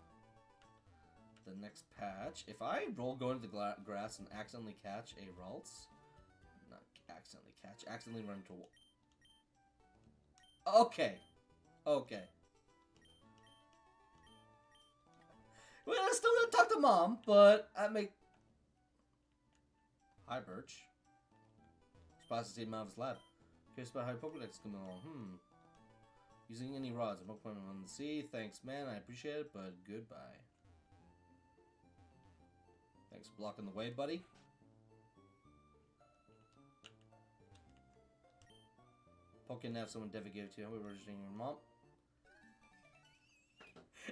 the next patch. If I go into the grass and accidentally catch a Ralts... Not accidentally catch, accidentally run into a... Okay. Okay. Well, I'm still gonna talk to Mom, but I make... Hi, Birch. Surprised to see him out of his lab. Curious about how your Pokédex is coming along. Using any rods? I'm Pokemon on the sea. Thanks, man. I appreciate it, but goodbye. Thanks for blocking the way, buddy. Pokémon have someone Devi gave to you. We were registering your mom.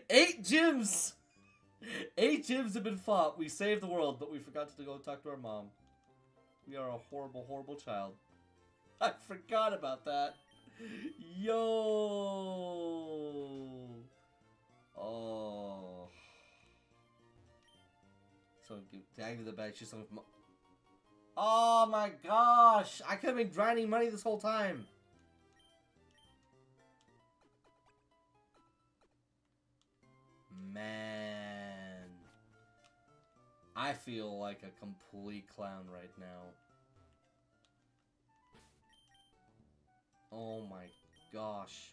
8 gyms! 8 gyms have been fought. We saved the world, but we forgot to go talk to our mom. We are a horrible, horrible child. I forgot about that. Yo! Oh. So, tag me the bag. She's something from... Oh my gosh! I could have been grinding money this whole time. Man. I feel like a complete clown right now. Oh my gosh.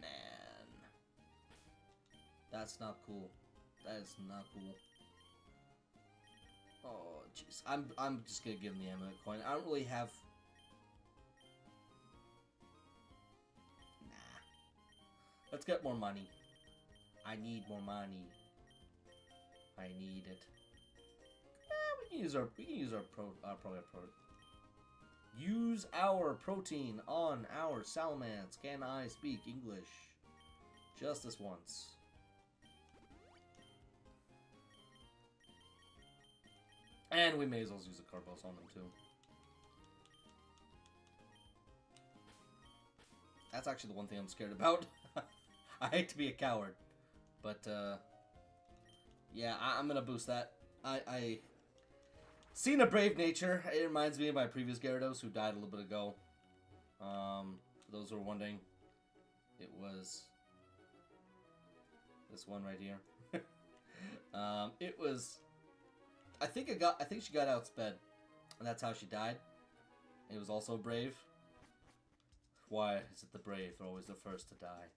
Man. That's not cool. That is not cool. Oh jeez. I'm just gonna give him the amulet coin. I don't really have... Nah. Let's get more money. I need more money. I need it. We can use our protein on our Salamence. Can I speak English? Just this once. And we may as well use a Carbos on them too. That's actually the one thing I'm scared about. I hate to be a coward, but yeah, I'm gonna boost that. I seen a brave nature. It reminds me of my previous Gyarados who died a little bit ago. For those who are wondering, it was this one right here. It was. I think she got outsped, and that's how she died. It was also brave. Why is it the brave are always the first to die?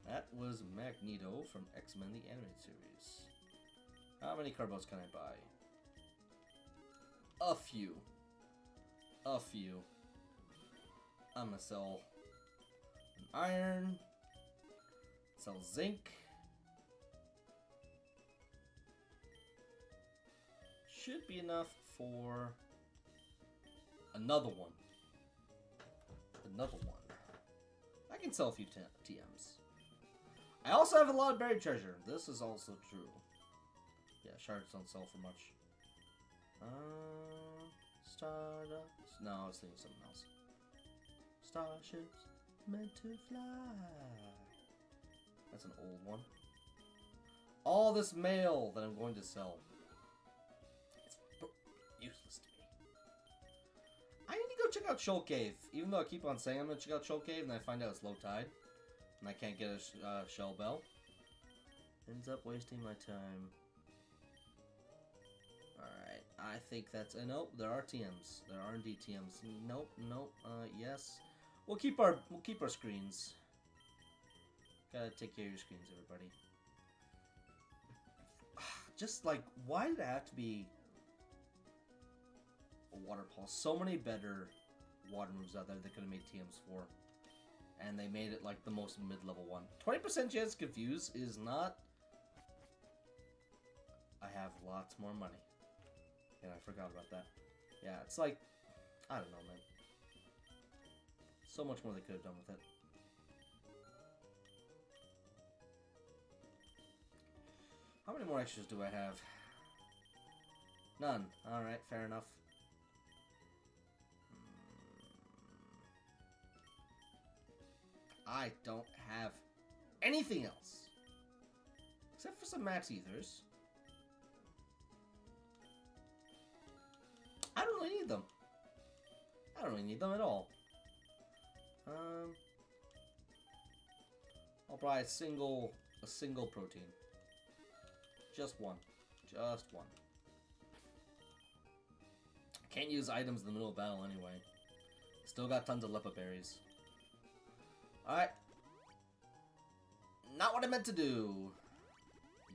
That was Magneto from X-Men the Animated Series. How many Carbos can I buy? A few. A few. I'm gonna sell an iron. Sell zinc. Should be enough for another one. Another one. I can sell a few TMs. I also have a lot of buried treasure. This is also true. Yeah, shards don't sell for much. Stardust. No, I was thinking something else. Starships meant to fly. That's an old one. All this mail that I'm going to sell. It's useless to me. I need to go check out Shoal Cave. Even though I keep on saying I'm going to check out Shoal Cave, and I find out it's low tide. And I can't get a shell bell. Ends up wasting my time. Alright, I think that's... nope, there are TMs. There are indeed TMs. Nope, nope, yes. We'll keep our screens. Gotta take care of your screens, everybody. Just like, why did it have to be a waterfall? So many better water moves out there they could have made TMs for. And they made it like the most mid-level one. 20% chance to confuse is not... I have lots more money. And I forgot about that. Yeah, it's like... I don't know, man. So much more they could have done with it. How many more extras do I have? None. Alright, fair enough. I don't have anything else. Except for some max ethers. I don't really need them. I don't really need them at all. I'll buy a single protein. Just one. Just one. Can't use items in the middle of battle anyway. Still got tons of Lepa berries. Alright. Not what I meant to do.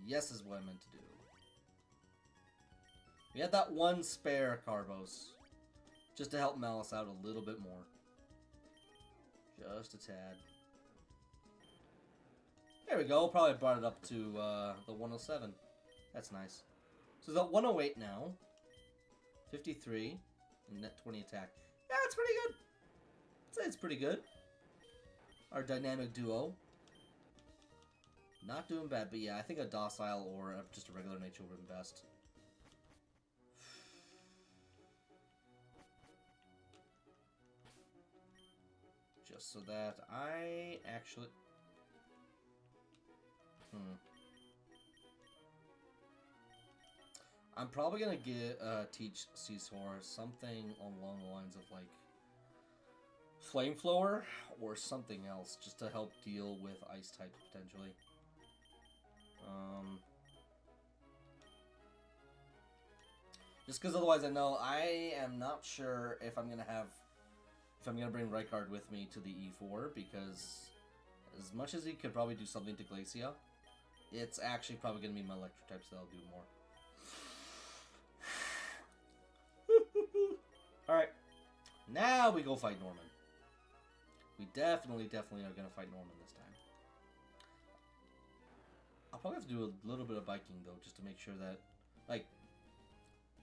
Yes is what I meant to do. We had that one spare Carbos. Just to help Malice out a little bit more. Just a tad. There we go. Probably brought it up to the 107. That's nice. So it's at 108 now. 53. And net 20 attack. Yeah, it's pretty good. I'd say it's pretty good. Our dynamic duo. Not doing bad, but yeah, I think a docile or just a regular nature would have been best. Just so that I actually... I'm probably gonna teach Seesaw something along the lines of like Flamethrower or something else, just to help deal with ice types potentially. Just because otherwise I know I am not sure if I'm gonna bring Rykard with me to the E4, because as much as he could probably do something to Glacia, it's actually probably gonna be my electric types that'll do more. Alright, now we go fight Norman. We definitely are gonna fight Norman this time. I'll probably have to do a little bit of biking though, just to make sure that, like,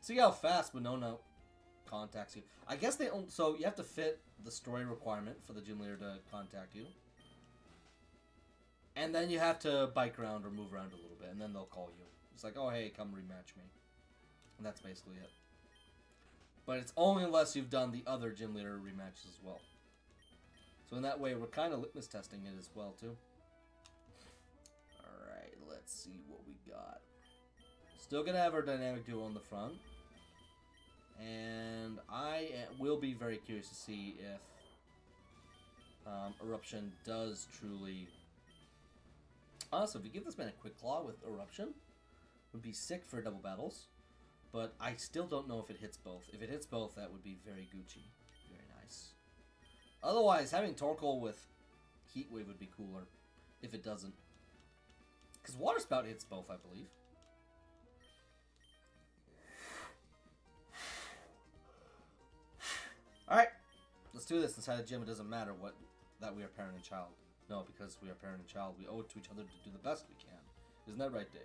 see how fast Winona contacts you. I guess they own, so you have to fit the story requirement for the gym leader to contact you. And then you have to bike around or move around a little bit, and then they'll call you. It's like, oh hey, come rematch me. And that's basically it. But it's only unless you've done the other gym leader rematches as well. So in that way, we're kind of litmus testing it as well, too. Alright, let's see what we got. Still gonna have our dynamic duo on the front. And I will be very curious to see if Eruption does truly... Also, if we give this man a quick claw with Eruption, it would be sick for double battles. But I still don't know if it hits both. If it hits both, that would be very Gucci. Very nice. Otherwise, having Torkoal with Heat Wave would be cooler. If it doesn't. Because Water Spout hits both, I believe. Alright. Let's do this inside the gym. It doesn't matter that we are parent and child. No, because we are parent and child, we owe it to each other to do the best we can. Isn't that right, Dave?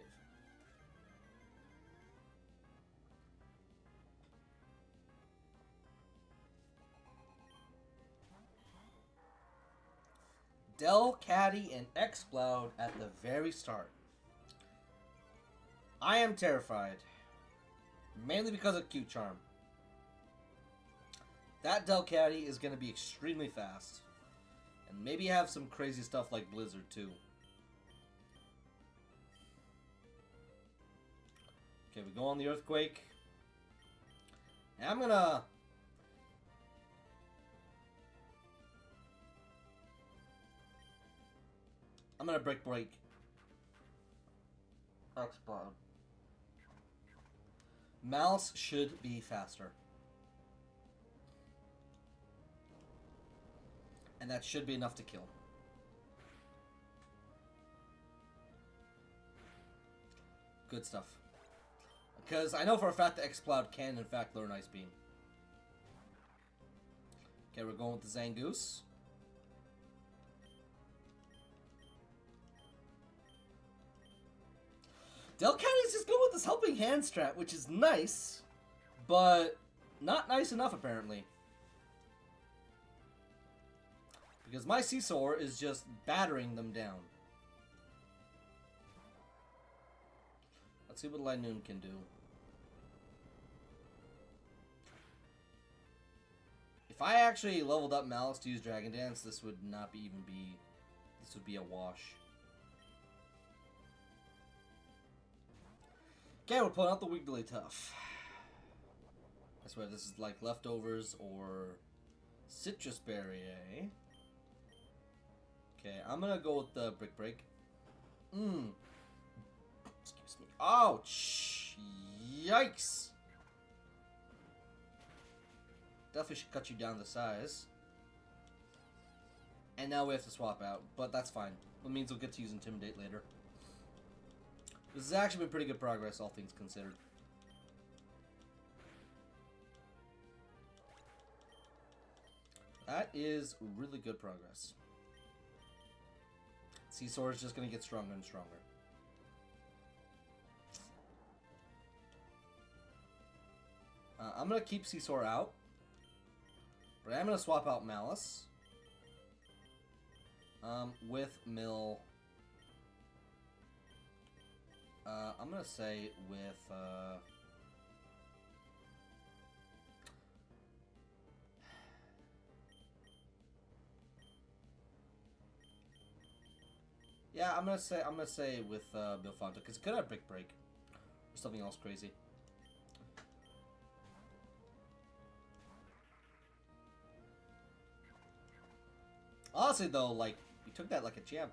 Delcatty and Exploud at the very start. I am terrified. Mainly because of Q-Charm. That Delcatty is going to be extremely fast. And maybe have some crazy stuff like Blizzard too. Okay, we go on the Earthquake. And I'm gonna... break. Explode. Mouse should be faster. And that should be enough to kill. Good stuff. Because I know for a fact that Exploud can in fact learn Ice Beam. Okay, we're going with the Zangoose. Delcatty's just going with this Helping Hand strat, which is nice, but not nice enough apparently. Because my Seesaw is just battering them down. Let's see what Linoon can do. If I actually leveled up Malice to use Dragon Dance, this would not be this would be a wash. Okay, we're pulling out the Wigglytuff. I swear this is like leftovers or Citrus Berry, eh? Okay, I'm gonna go with the Brick Break. Excuse me. Ouch! Yikes! Definitely should cut you down to size. And now we have to swap out, but that's fine. That means we'll get to use Intimidate later. This has actually been pretty good progress, all things considered. That is really good progress. Seesaw is just going to get stronger and stronger. I'm going to keep Seesaw out. But I'm going to swap out Malice. With Mill. I'm going to say with... Yeah, I'm gonna say with Milfanto, because it could have Brick Break or something else crazy. Honestly, though, like we took that like a champ,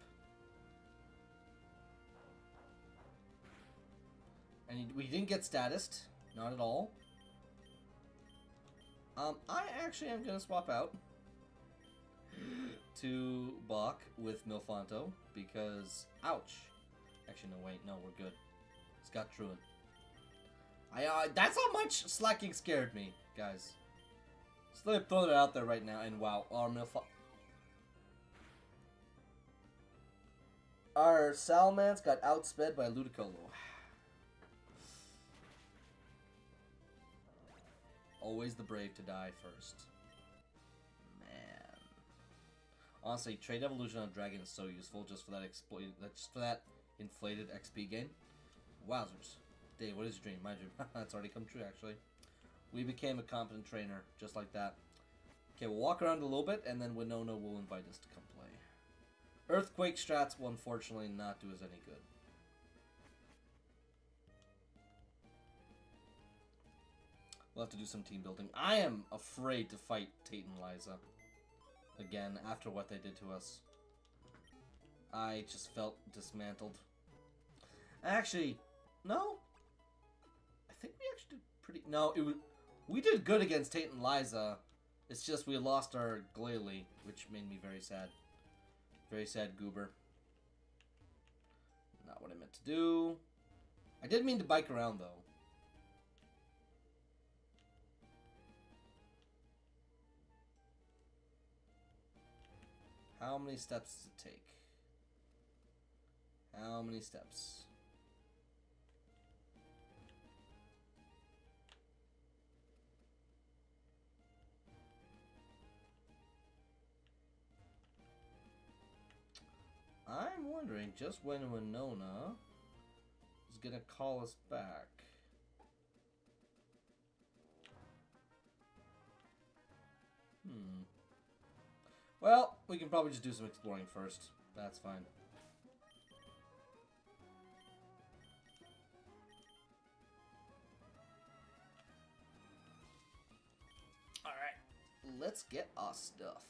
and we didn't get statused, not at all. I actually am gonna swap out to Bach with Milfanto because, ouch. Actually, no, wait, no, we're good. It's got Truant. That's how much slacking scared me, guys. Just let me throw that out there right now, and wow, our Salamence got outsped by Ludicolo. Always the brave to die first. Honestly, Trade Evolution on Dragon is so useful just for that inflated XP gain. Wowzers. Dave, what is your dream? My dream. That's already come true, actually. We became a competent trainer, just like that. Okay, we'll walk around a little bit, and then Winona will invite us to come play. Earthquake strats will unfortunately not do us any good. We'll have to do some team building. I am afraid to fight Tate and Liza again after what they did to us. I just felt dismantled. Actually, no. I think we actually did pretty... No, we did good against Tate and Liza. It's just we lost our Glalie, which made me very sad. Very sad, goober. Not what I meant to do. I did mean to bike around, though. How many steps does it take? How many steps? I'm wondering just when Winona is gonna call us back. Well, we can probably just do some exploring first. That's fine. Alright, let's get our stuff.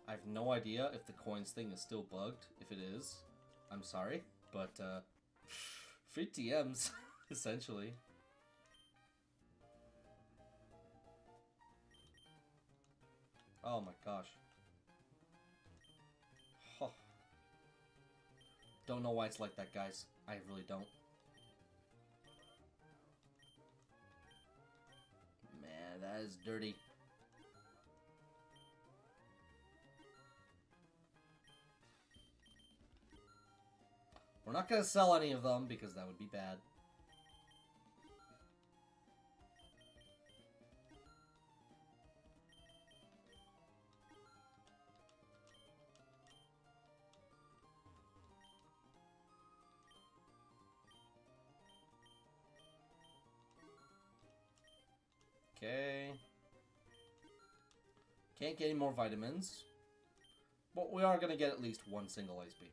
I have no idea if the coins thing is still bugged. If it is, I'm sorry, but free TMs, essentially. Oh my gosh. Huh. Don't know why it's like that, guys. I really don't. Man, that is dirty. We're not gonna sell any of them because that would be bad. Okay. Can't get any more vitamins. But we are going to get at least one single ice beam.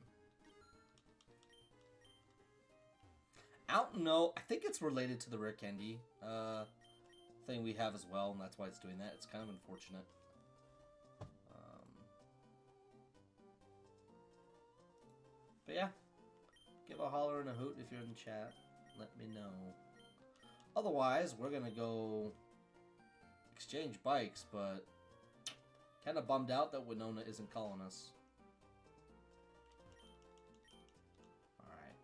I don't know. I think it's related to the rare candy thing we have as well, and that's why it's doing that. It's kind of unfortunate. But yeah. Give a holler and a hoot if you're in the chat. Let me know. Otherwise, we're going to go exchange bikes, but kind of bummed out that Winona isn't calling us. Alright.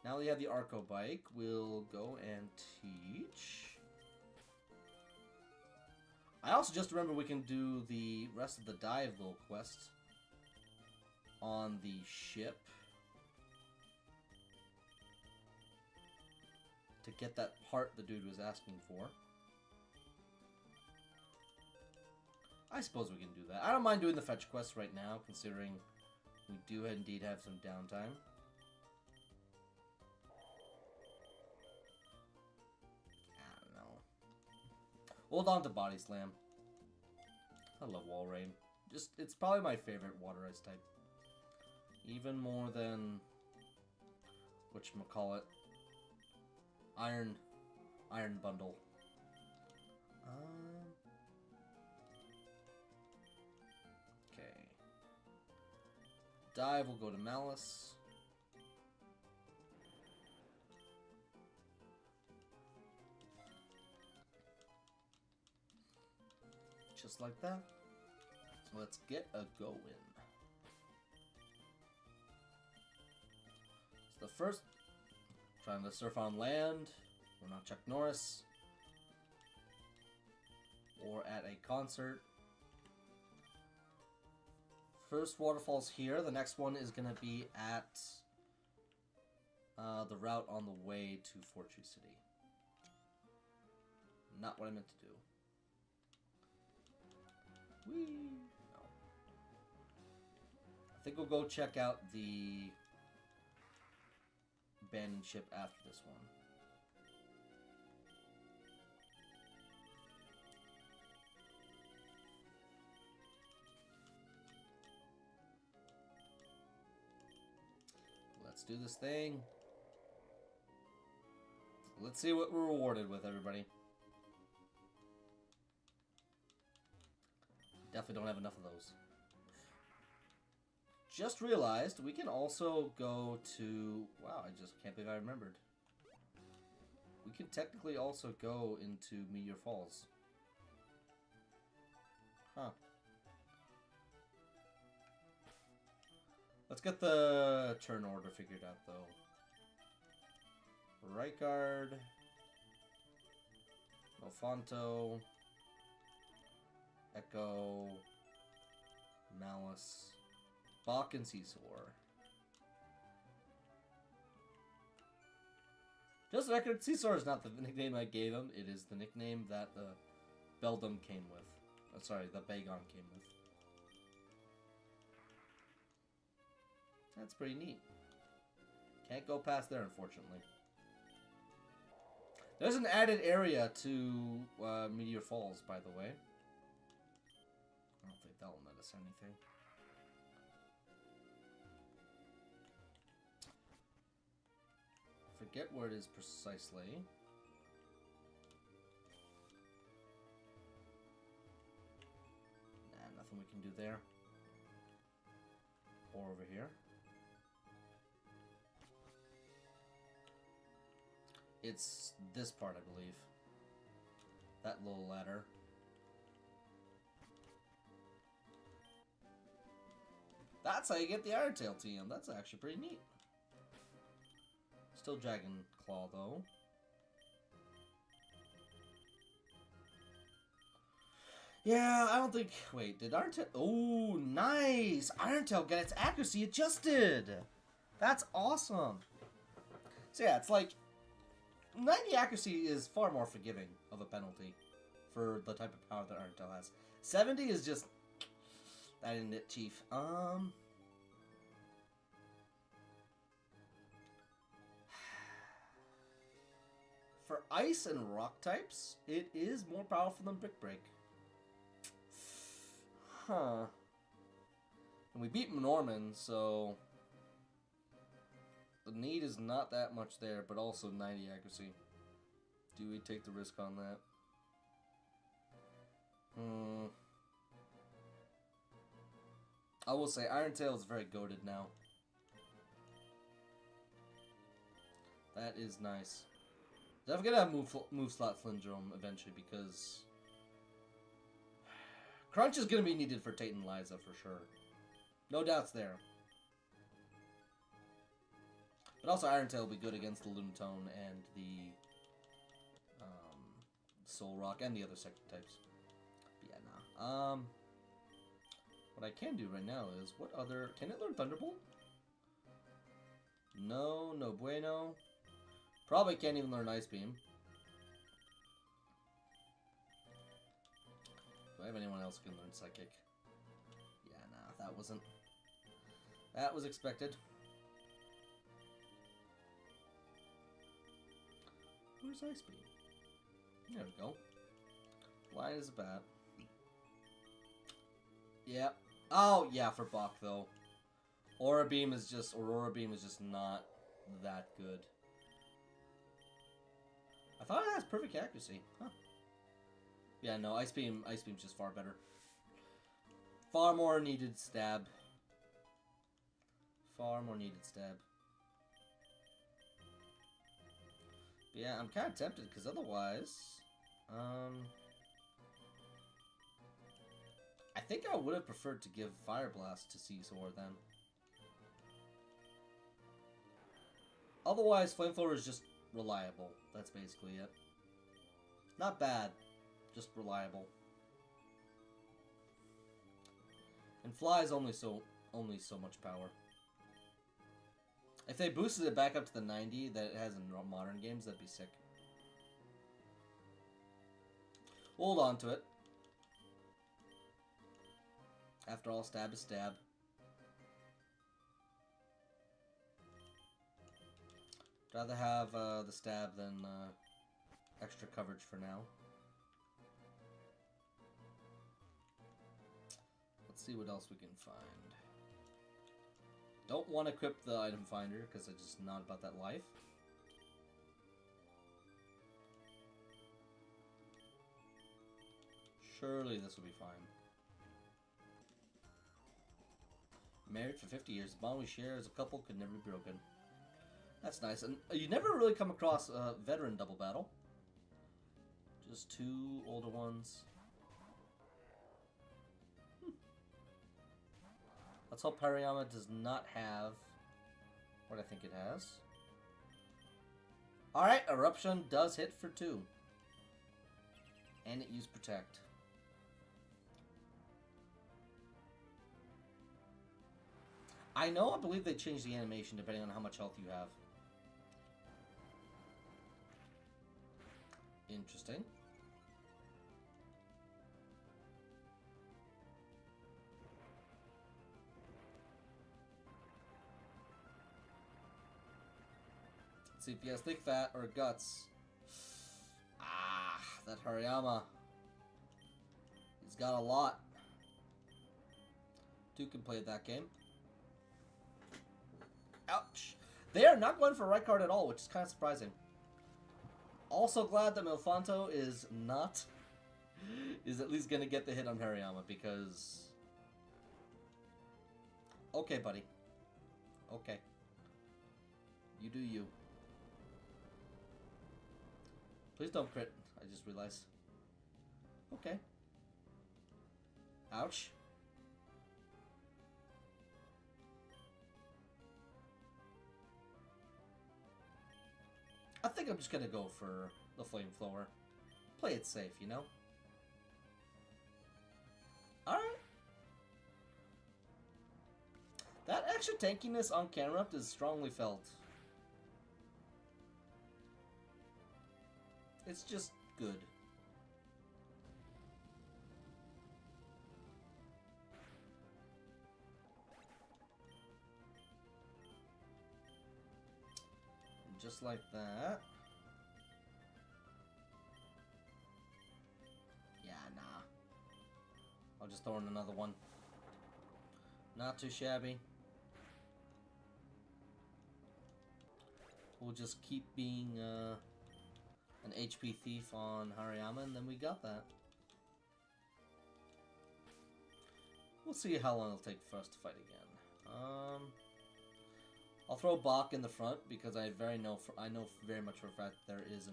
Now we have the Arco bike, we'll go and teach I also just remember we can do the rest of the dive little quests on the ship to get that part the dude was asking for. I suppose we can do that. I don't mind doing the fetch quests right now, considering we do indeed have some downtime. I don't know. Hold on to Body Slam. I love Wall Rain. It's probably my favorite water ice type. Even more than whatchamacallit, Iron Bundle. Okay. Dive will go to Malice. Just like that. Let's get a going. So the first, trying to surf on land. We're not Chuck Norris. Or at a concert. First waterfall's here. The next one is going to be at the route on the way to Fortree City. Not what I meant to do. Whee! No. I think we'll go check out the abandoned ship after this one. Let's do this thing. Let's see what we're rewarded with, everybody. Definitely don't have enough of those. Just realized we can also go to... Wow, I just can't believe I remembered. We can technically also go into Meteor Falls. Huh. Let's get the turn order figured out, though. Right guard. Mofonto. Echo. Malice. Bach and Seesaw. Just the record, Seesaw is not the nickname I gave him. It is the nickname that the Beldum came with. Oh, sorry, the Bagon came with. That's pretty neat. Can't go past there, unfortunately. There's an added area to Meteor Falls, by the way. I don't think that'll net us anything. Forget where it is precisely. Nah, nothing we can do there. Or over here. It's this part, I believe. That little ladder. That's how you get the Irontail TM. That's actually pretty neat. Still Dragon Claw, though. Yeah, I don't think... Wait, did Irontail... Oh, nice! Irontail got its accuracy adjusted! That's awesome! So yeah, it's like... 90 accuracy is far more forgiving of a penalty for the type of power that Irontail has. 70 is just... That isn't it, Chief. For ice and rock types, it is more powerful than Brick Break. Huh. And we beat Norman, so... The need is not that much there, but also 90 accuracy. Do we take the risk on that? I will say, Irontail is very goated now. That is nice. Definitely gonna have move slot Flindrome eventually, because... Crunch is gonna be needed for Tate and Liza for sure. No doubts there. But also Irontail will be good against the Lunatone and the Soul Rock and the other sector types. What I can do right now is, what other... Can it learn Thunderbolt? No, no bueno. Probably can't even learn Ice Beam. Do I have anyone else who can learn Psychic? Yeah, nah, that wasn't... That was expected. Where's Ice Beam? There we go. Line is a bat. Yeah. Oh, yeah, for Bach, though. Aurora Beam is just not that good. I thought it has perfect accuracy. Huh. Yeah, no, Ice Beam's just far better. Far more needed stab. Far more needed stab. But yeah, I'm kind of tempted, because otherwise... I think I would have preferred to give Fire Blast to Caesar then. Otherwise, Flamethrower is just reliable. That's basically it. Not bad, just reliable. And Fly is only so much power. If they boosted it back up to the 90 that it has in modern games, that'd be sick. Hold on to it. After all, stab is stab. I'd rather have the stab than extra coverage for now. Let's see what else we can find. Don't want to equip the item finder because I'm just not about that life. Surely this will be fine. Married for 50 years. The bond we share as a couple could never be broken. That's nice. And you never really come across a veteran double battle. Just two older ones. Let's hope Hariyama does not have what I think it has. Alright, Eruption does hit for 2. And it used Protect. I believe they changed the animation depending on how much health you have. Interesting. Let's see if he has Thick Fat or Guts. Ah, that Hariyama. He's got a lot. 2 can play that game. Ouch. They are not going for right card at all, which is kind of surprising. Also glad that Milfanto is at least going to get the hit on Hariyama, because... Okay, buddy. Okay. You do you. Please don't crit. I just realized. Okay. Ouch. I think I'm just gonna go for the Flamethrower. Play it safe, you know? Alright. That extra tankiness on Camerupt is strongly felt. It's just good. Just like that. Yeah, nah. I'll just throw in another one. Not too shabby. We'll just keep being an HP thief on Hariyama, and then we got that. We'll see how long it'll take for us to fight again. I'll throw Bach in the front because I know very much for a fact there's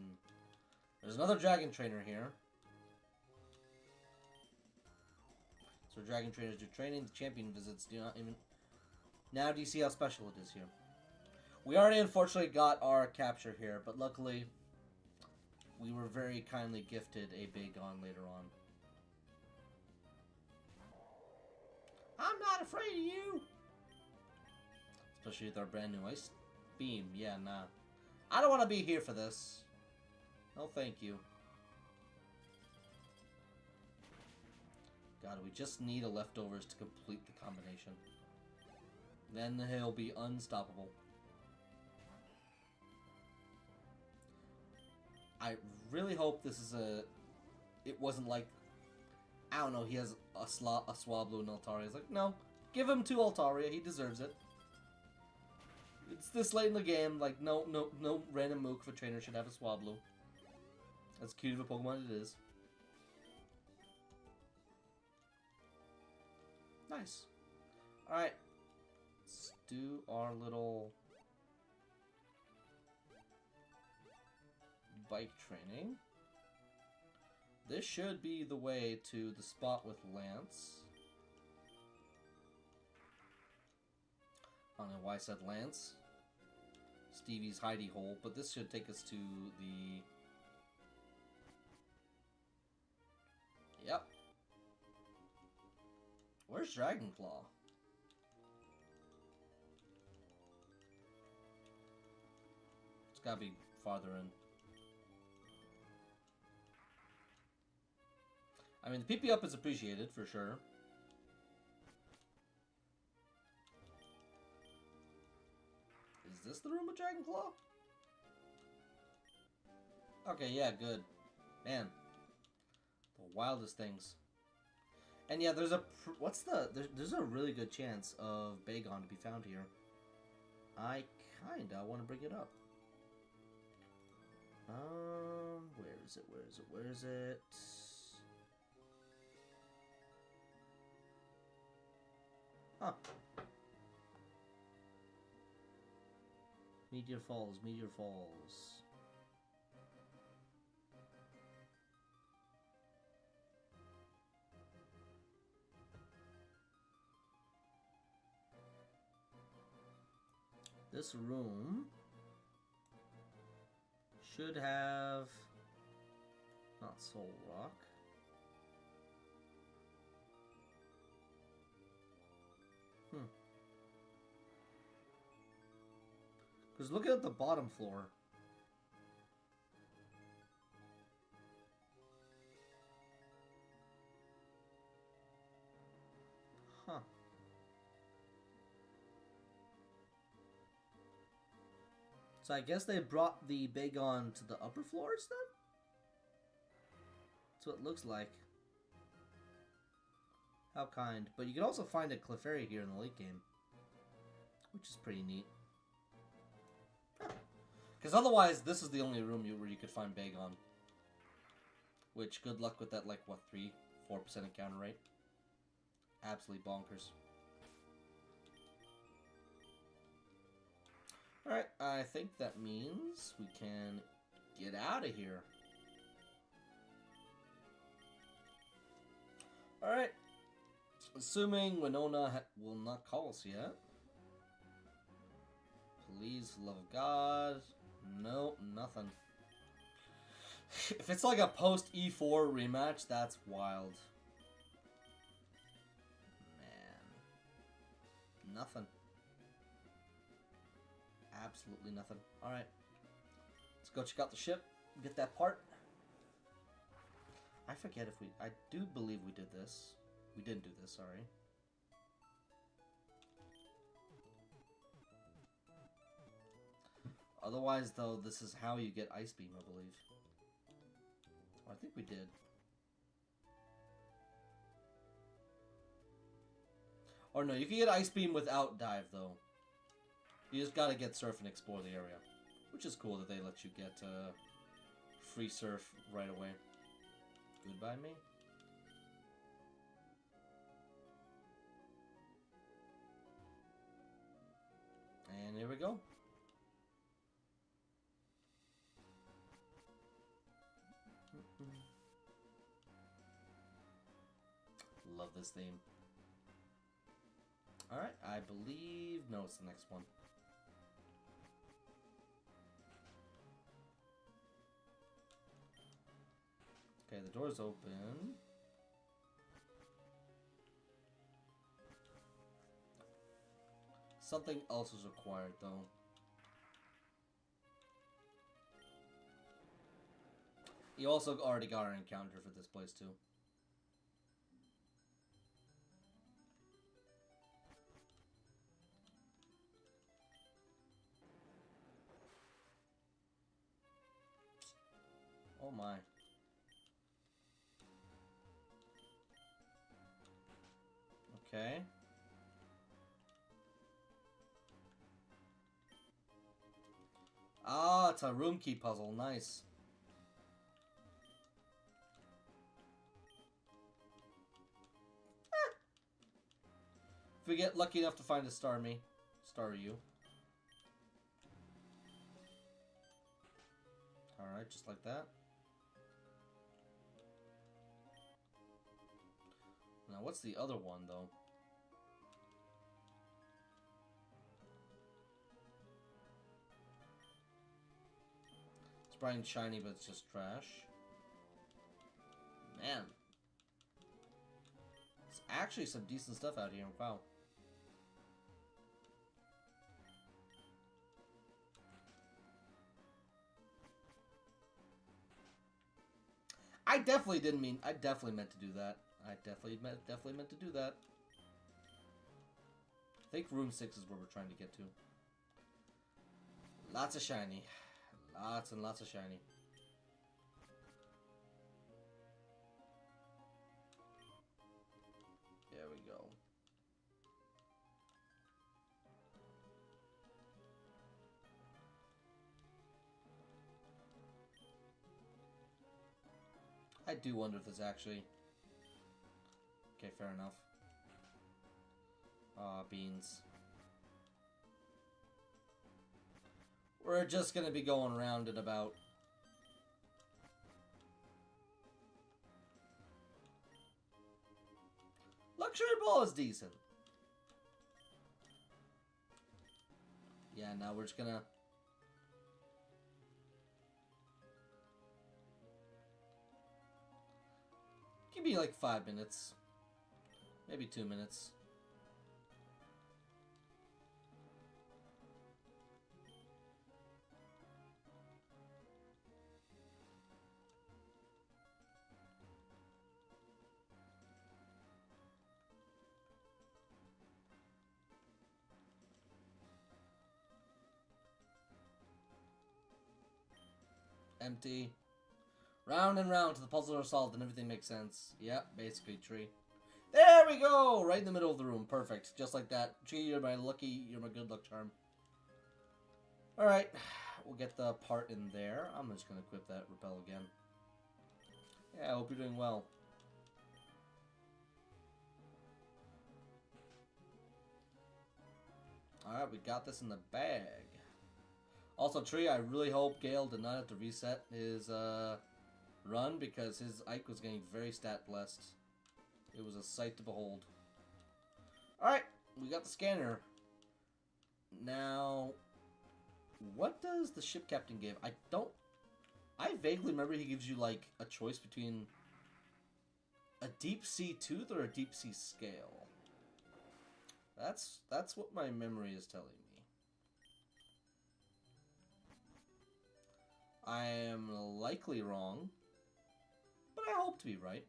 another Dragon Trainer here. So Dragon Trainers do training, the champion visits do not even... Now do you see how special it is here? We already unfortunately got our capture here, but luckily we were very kindly gifted a Bagon later on. I'm not afraid of you! Especially with our brand new ice beam. Yeah, nah. I don't want to be here for this. No, thank you. God, we just need a leftovers to complete the combination. Then he'll be unstoppable. I really hope this is a... It wasn't like... I don't know, he has a Swablu and Altaria. It's like, no. Give him to Altaria, he deserves it. It's this late in the game, like, no random mook of a trainer should have a Swablu. As cute of a Pokemon it is. Nice. Alright. Let's do our little bike training. This should be the way to the spot with Lance. I don't know why I said Lance. Stevie's hidey hole, but this should take us to the... Yep. Where's Dragonclaw? It's gotta be farther in. I mean, the PP up is appreciated, for sure. Is this the room with Dragonclaw? Okay, yeah, good. Man. The wildest things. And yeah, there's a... There's a really good chance of Bagon to be found here. I kinda want to bring it up. Where is it? Where is it? Where is it? Huh. Meteor Falls, Meteor Falls. This room should have not Soul Rock. Because look at the bottom floor. Huh. So I guess they brought the Bagon to the upper floors then? That's what it looks like. How kind. But you can also find a Clefairy here in the late game. Which is pretty neat. Because otherwise, this is the only room where you could find Bagon. Which, good luck with that, like, what, 3-4% encounter rate? Absolutely bonkers. Alright, I think that means we can get out of here. Alright. Assuming Winona will not call us yet. Please, for the love of God. No, nothing. If it's like a post E4 rematch, that's wild. Man. Nothing. Absolutely nothing. Alright. Let's go check out the ship. Get that part. I forget if we... I do believe we did this. We didn't do this, sorry. Otherwise, though, this is how you get Ice Beam, I believe. Oh, I think we did. Or no, you can get Ice Beam without Dive, though. You just gotta get Surf and explore the area. Which is cool that they let you get free Surf right away. Goodbye, me. And here we go. Love this theme. Alright, I believe... No, it's the next one. Okay, the door's open. Something else is required, though. You also already got an encounter for this place, too. Oh my. Okay. Ah, it's a room key puzzle. Nice. If we get lucky enough to find a star you. Alright, just like that. Now, what's the other one, though? It's bright and shiny, but it's just trash. Man. There's actually some decent stuff out here. Wow. I definitely meant to do that. I definitely meant to do that. I think room 6 is where we're trying to get to. Lots of shiny. Lots and lots of shiny. There we go. I do wonder if there's actually... Okay, fair enough. Aw, beans. We're just gonna be going round and about. Luxury ball is decent. Yeah, now we're just gonna... Give me like 5 minutes. Maybe 2 minutes. Empty. Round and round till the puzzles are solved and everything makes sense. Yep, basically tree. There we go! Right in the middle of the room. Perfect. Just like that. Tree, you're my good luck charm. Alright. We'll get the part in there. I'm just going to equip that repel again. Yeah, I hope you're doing well. Alright, we got this in the bag. Also, Tree, I really hope Gale did not have to reset his run because his Ike was getting very stat blessed. It was a sight to behold. Alright, we got the scanner. Now, what does the ship captain give? I vaguely remember he gives you, like, a choice between a deep sea tooth or a deep sea scale. That's what my memory is telling me. I am likely wrong, but I hope to be right.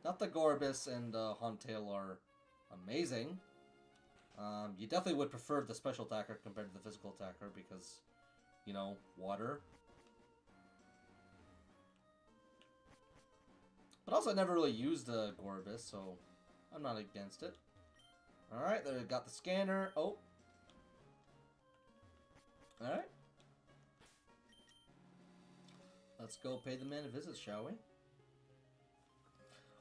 Not that Gorbis and Hauntail are amazing. You definitely would prefer the special attacker compared to the physical attacker because, you know, water. But also, I never really used Gorbis, so I'm not against it. Alright, there we got the scanner. Oh. Alright. Let's go pay the man a visit, shall we?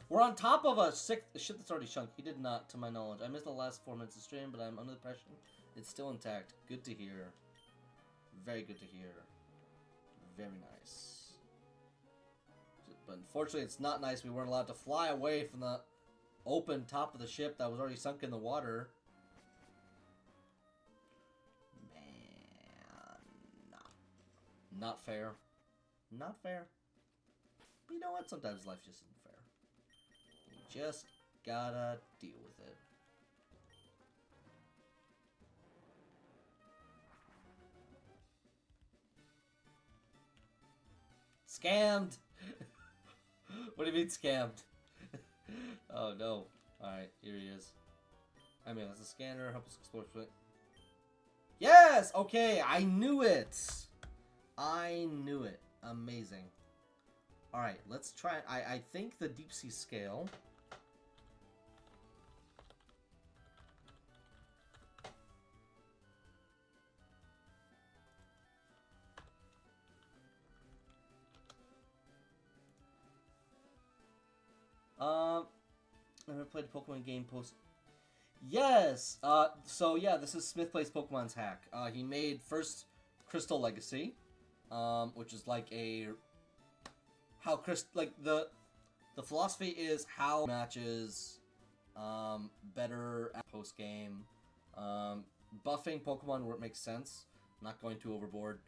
We're on top of a ship that's already sunk. He did not, to my knowledge. I missed the last 4 minutes of stream, but I'm under the impression it's still intact. Good to hear. Very good to hear. Very nice. But unfortunately, it's not nice. We weren't allowed to fly away from the open top of the ship that was already sunk in the water. Man. Not fair. Not fair. But you know what? Sometimes life just isn't fair. You just gotta deal with it. Scammed! What do you mean scammed? Oh no. Alright, here he is. I mean, that's a scanner, help us explore. Yes! Okay, I knew it! I knew it. Amazing. Alright, let's try. I think the deep sea scale. I never played a Pokemon game post. Yes! So yeah, this is Smith Plays Pokemon's hack. He made first Crystal Legacy, which is like a... How the philosophy is how matches, better at post-game, buffing Pokemon where it makes sense, not going too overboard,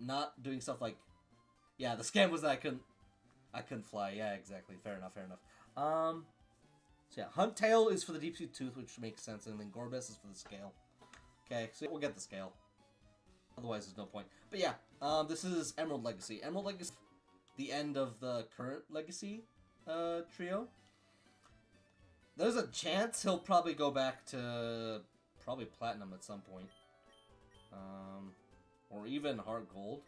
not doing stuff like... Yeah, the scam was that I couldn't fly. Yeah, exactly. Fair enough, fair enough. So yeah, Huntail is for the Deep Sea Tooth, which makes sense, and then Gorbis is for the scale. Okay, so we'll get the scale. Otherwise, there's no point. But yeah, this is Emerald Legacy. Emerald Legacy, the end of the current Legacy trio. There's a chance he'll probably go back to probably Platinum at some point. Or even Heart Gold.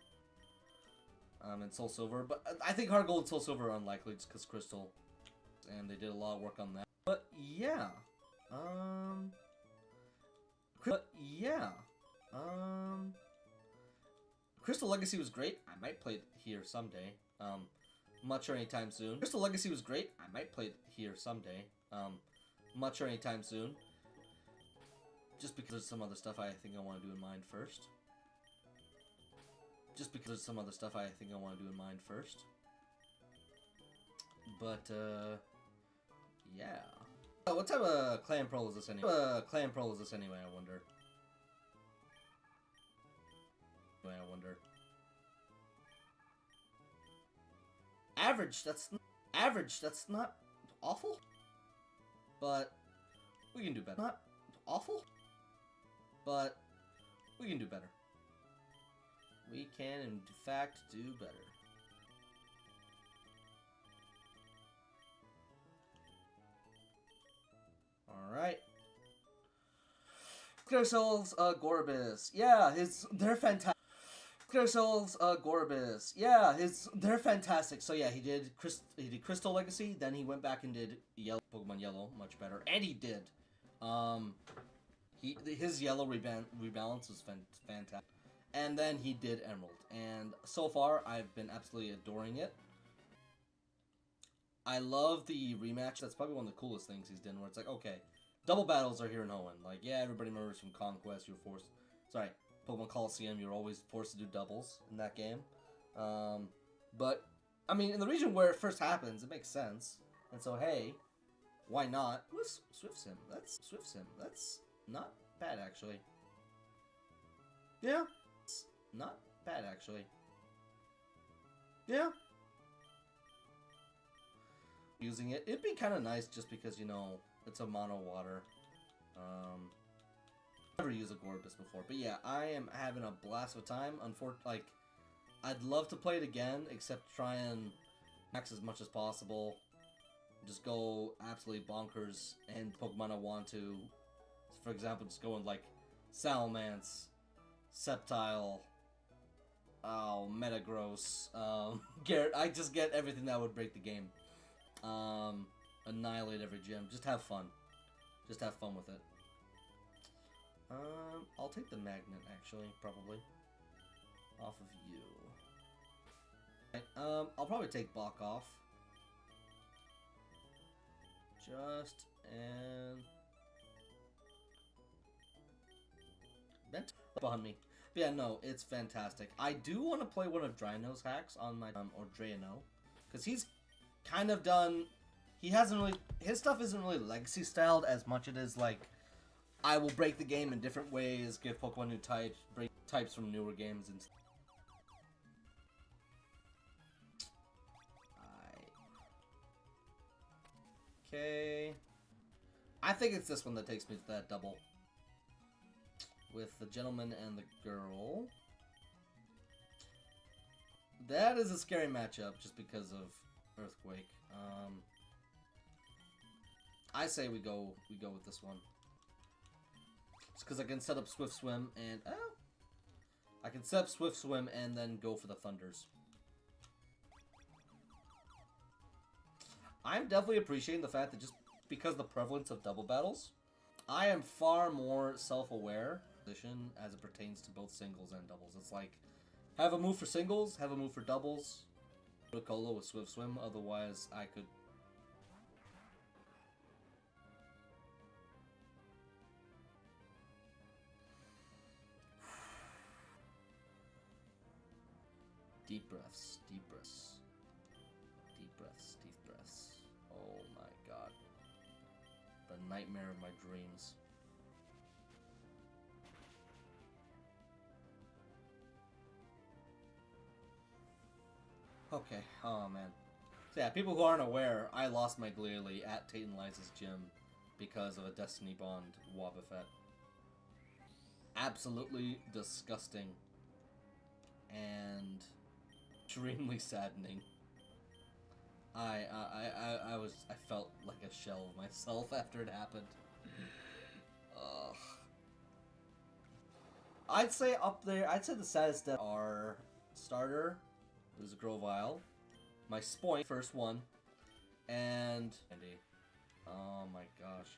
And Soul Silver. But I think Heart Gold and Soul Silver are unlikely just because Crystal. And they did a lot of work on that. But yeah. Crystal Legacy was great. I might play it here someday. Much or anytime soon. Crystal Legacy was great. I might play it here someday. Much or anytime soon. Just because there's some other stuff I think I want to do in mind first. But, yeah. What type of Clan Pro is this anyway? I wonder. Average, that's not awful. But we can do better. Not awful. But we can do better. We can, in fact, do better. Alright. Look at ourselves, Gorbis. Yeah, they're fantastic. Look at ourselves, Gorbis. Yeah, they're fantastic. So yeah, he did Crystal Legacy, then he went back and did Pokemon Yellow, much better. And he did. His Yellow rebalance was fantastic. And then he did Emerald. And so far, I've been absolutely adoring it. I love the rematch. That's probably one of the coolest things he's done, where it's like, okay, double battles are here in Hoenn. Like, yeah, everybody remembers from Conquest, you were forced... Sorry, Pokemon Coliseum, you're always forced to do doubles in that game. But, I mean, in the region where it first happens, it makes sense. And so, hey, why not? Let's Swift Sim. That's not bad, actually. Yeah. It's not bad, actually. Yeah. Using it. It'd be kind of nice just because, you know, it's a mono water. Never used a Gorbis before, but yeah, I am having a blast of a time. Unfortunately, like, I'd love to play it again, except try and max as much as possible. Just go absolutely bonkers and Pokemon I want to. For example, just go in like Salamence, Sceptile, Metagross, Garrett. I just get everything that would break the game. Annihilate every gym. Just have fun. Just have fun with it. I'll take the magnet, actually, probably. Off of you. Okay, I'll probably take Bach off. Just, and... Bent behind me. But yeah, no, it's fantastic. I do want to play one of Drano's hacks on my, or Drano. Because he's kind of done... He hasn't really... His stuff isn't really legacy styled as much as it is like... I will break the game in different ways, give Pokemon new types, break types from newer games, and... Okay. I think it's this one that takes me to that double. With the gentleman and the girl. That is a scary matchup just because of Earthquake. I say we go with this one. Just because I can set up Swift Swim and I can set up Swift Swim and then go for the Thunders. I'm definitely appreciating the fact that just because of the prevalence of double battles, I am far more self-aware as it pertains to both singles and doubles. It's like, have a move for singles, have a move for doubles. Colo with Swift Swim, otherwise I could... Deep breaths, deep breaths. Deep breaths, deep breaths. Oh my god. The nightmare of my dreams. Okay, oh man. So yeah, people who aren't aware, I lost my Glalie at Tate and Liza's gym because of a Destiny Bond Wobbuffet. Absolutely disgusting. And extremely saddening. I felt like a shell of myself after it happened. Ugh. I'd say up there, I'd say the saddest death are starter, who's a Grovyle, my Spoink, first one, and Andy. Oh my gosh.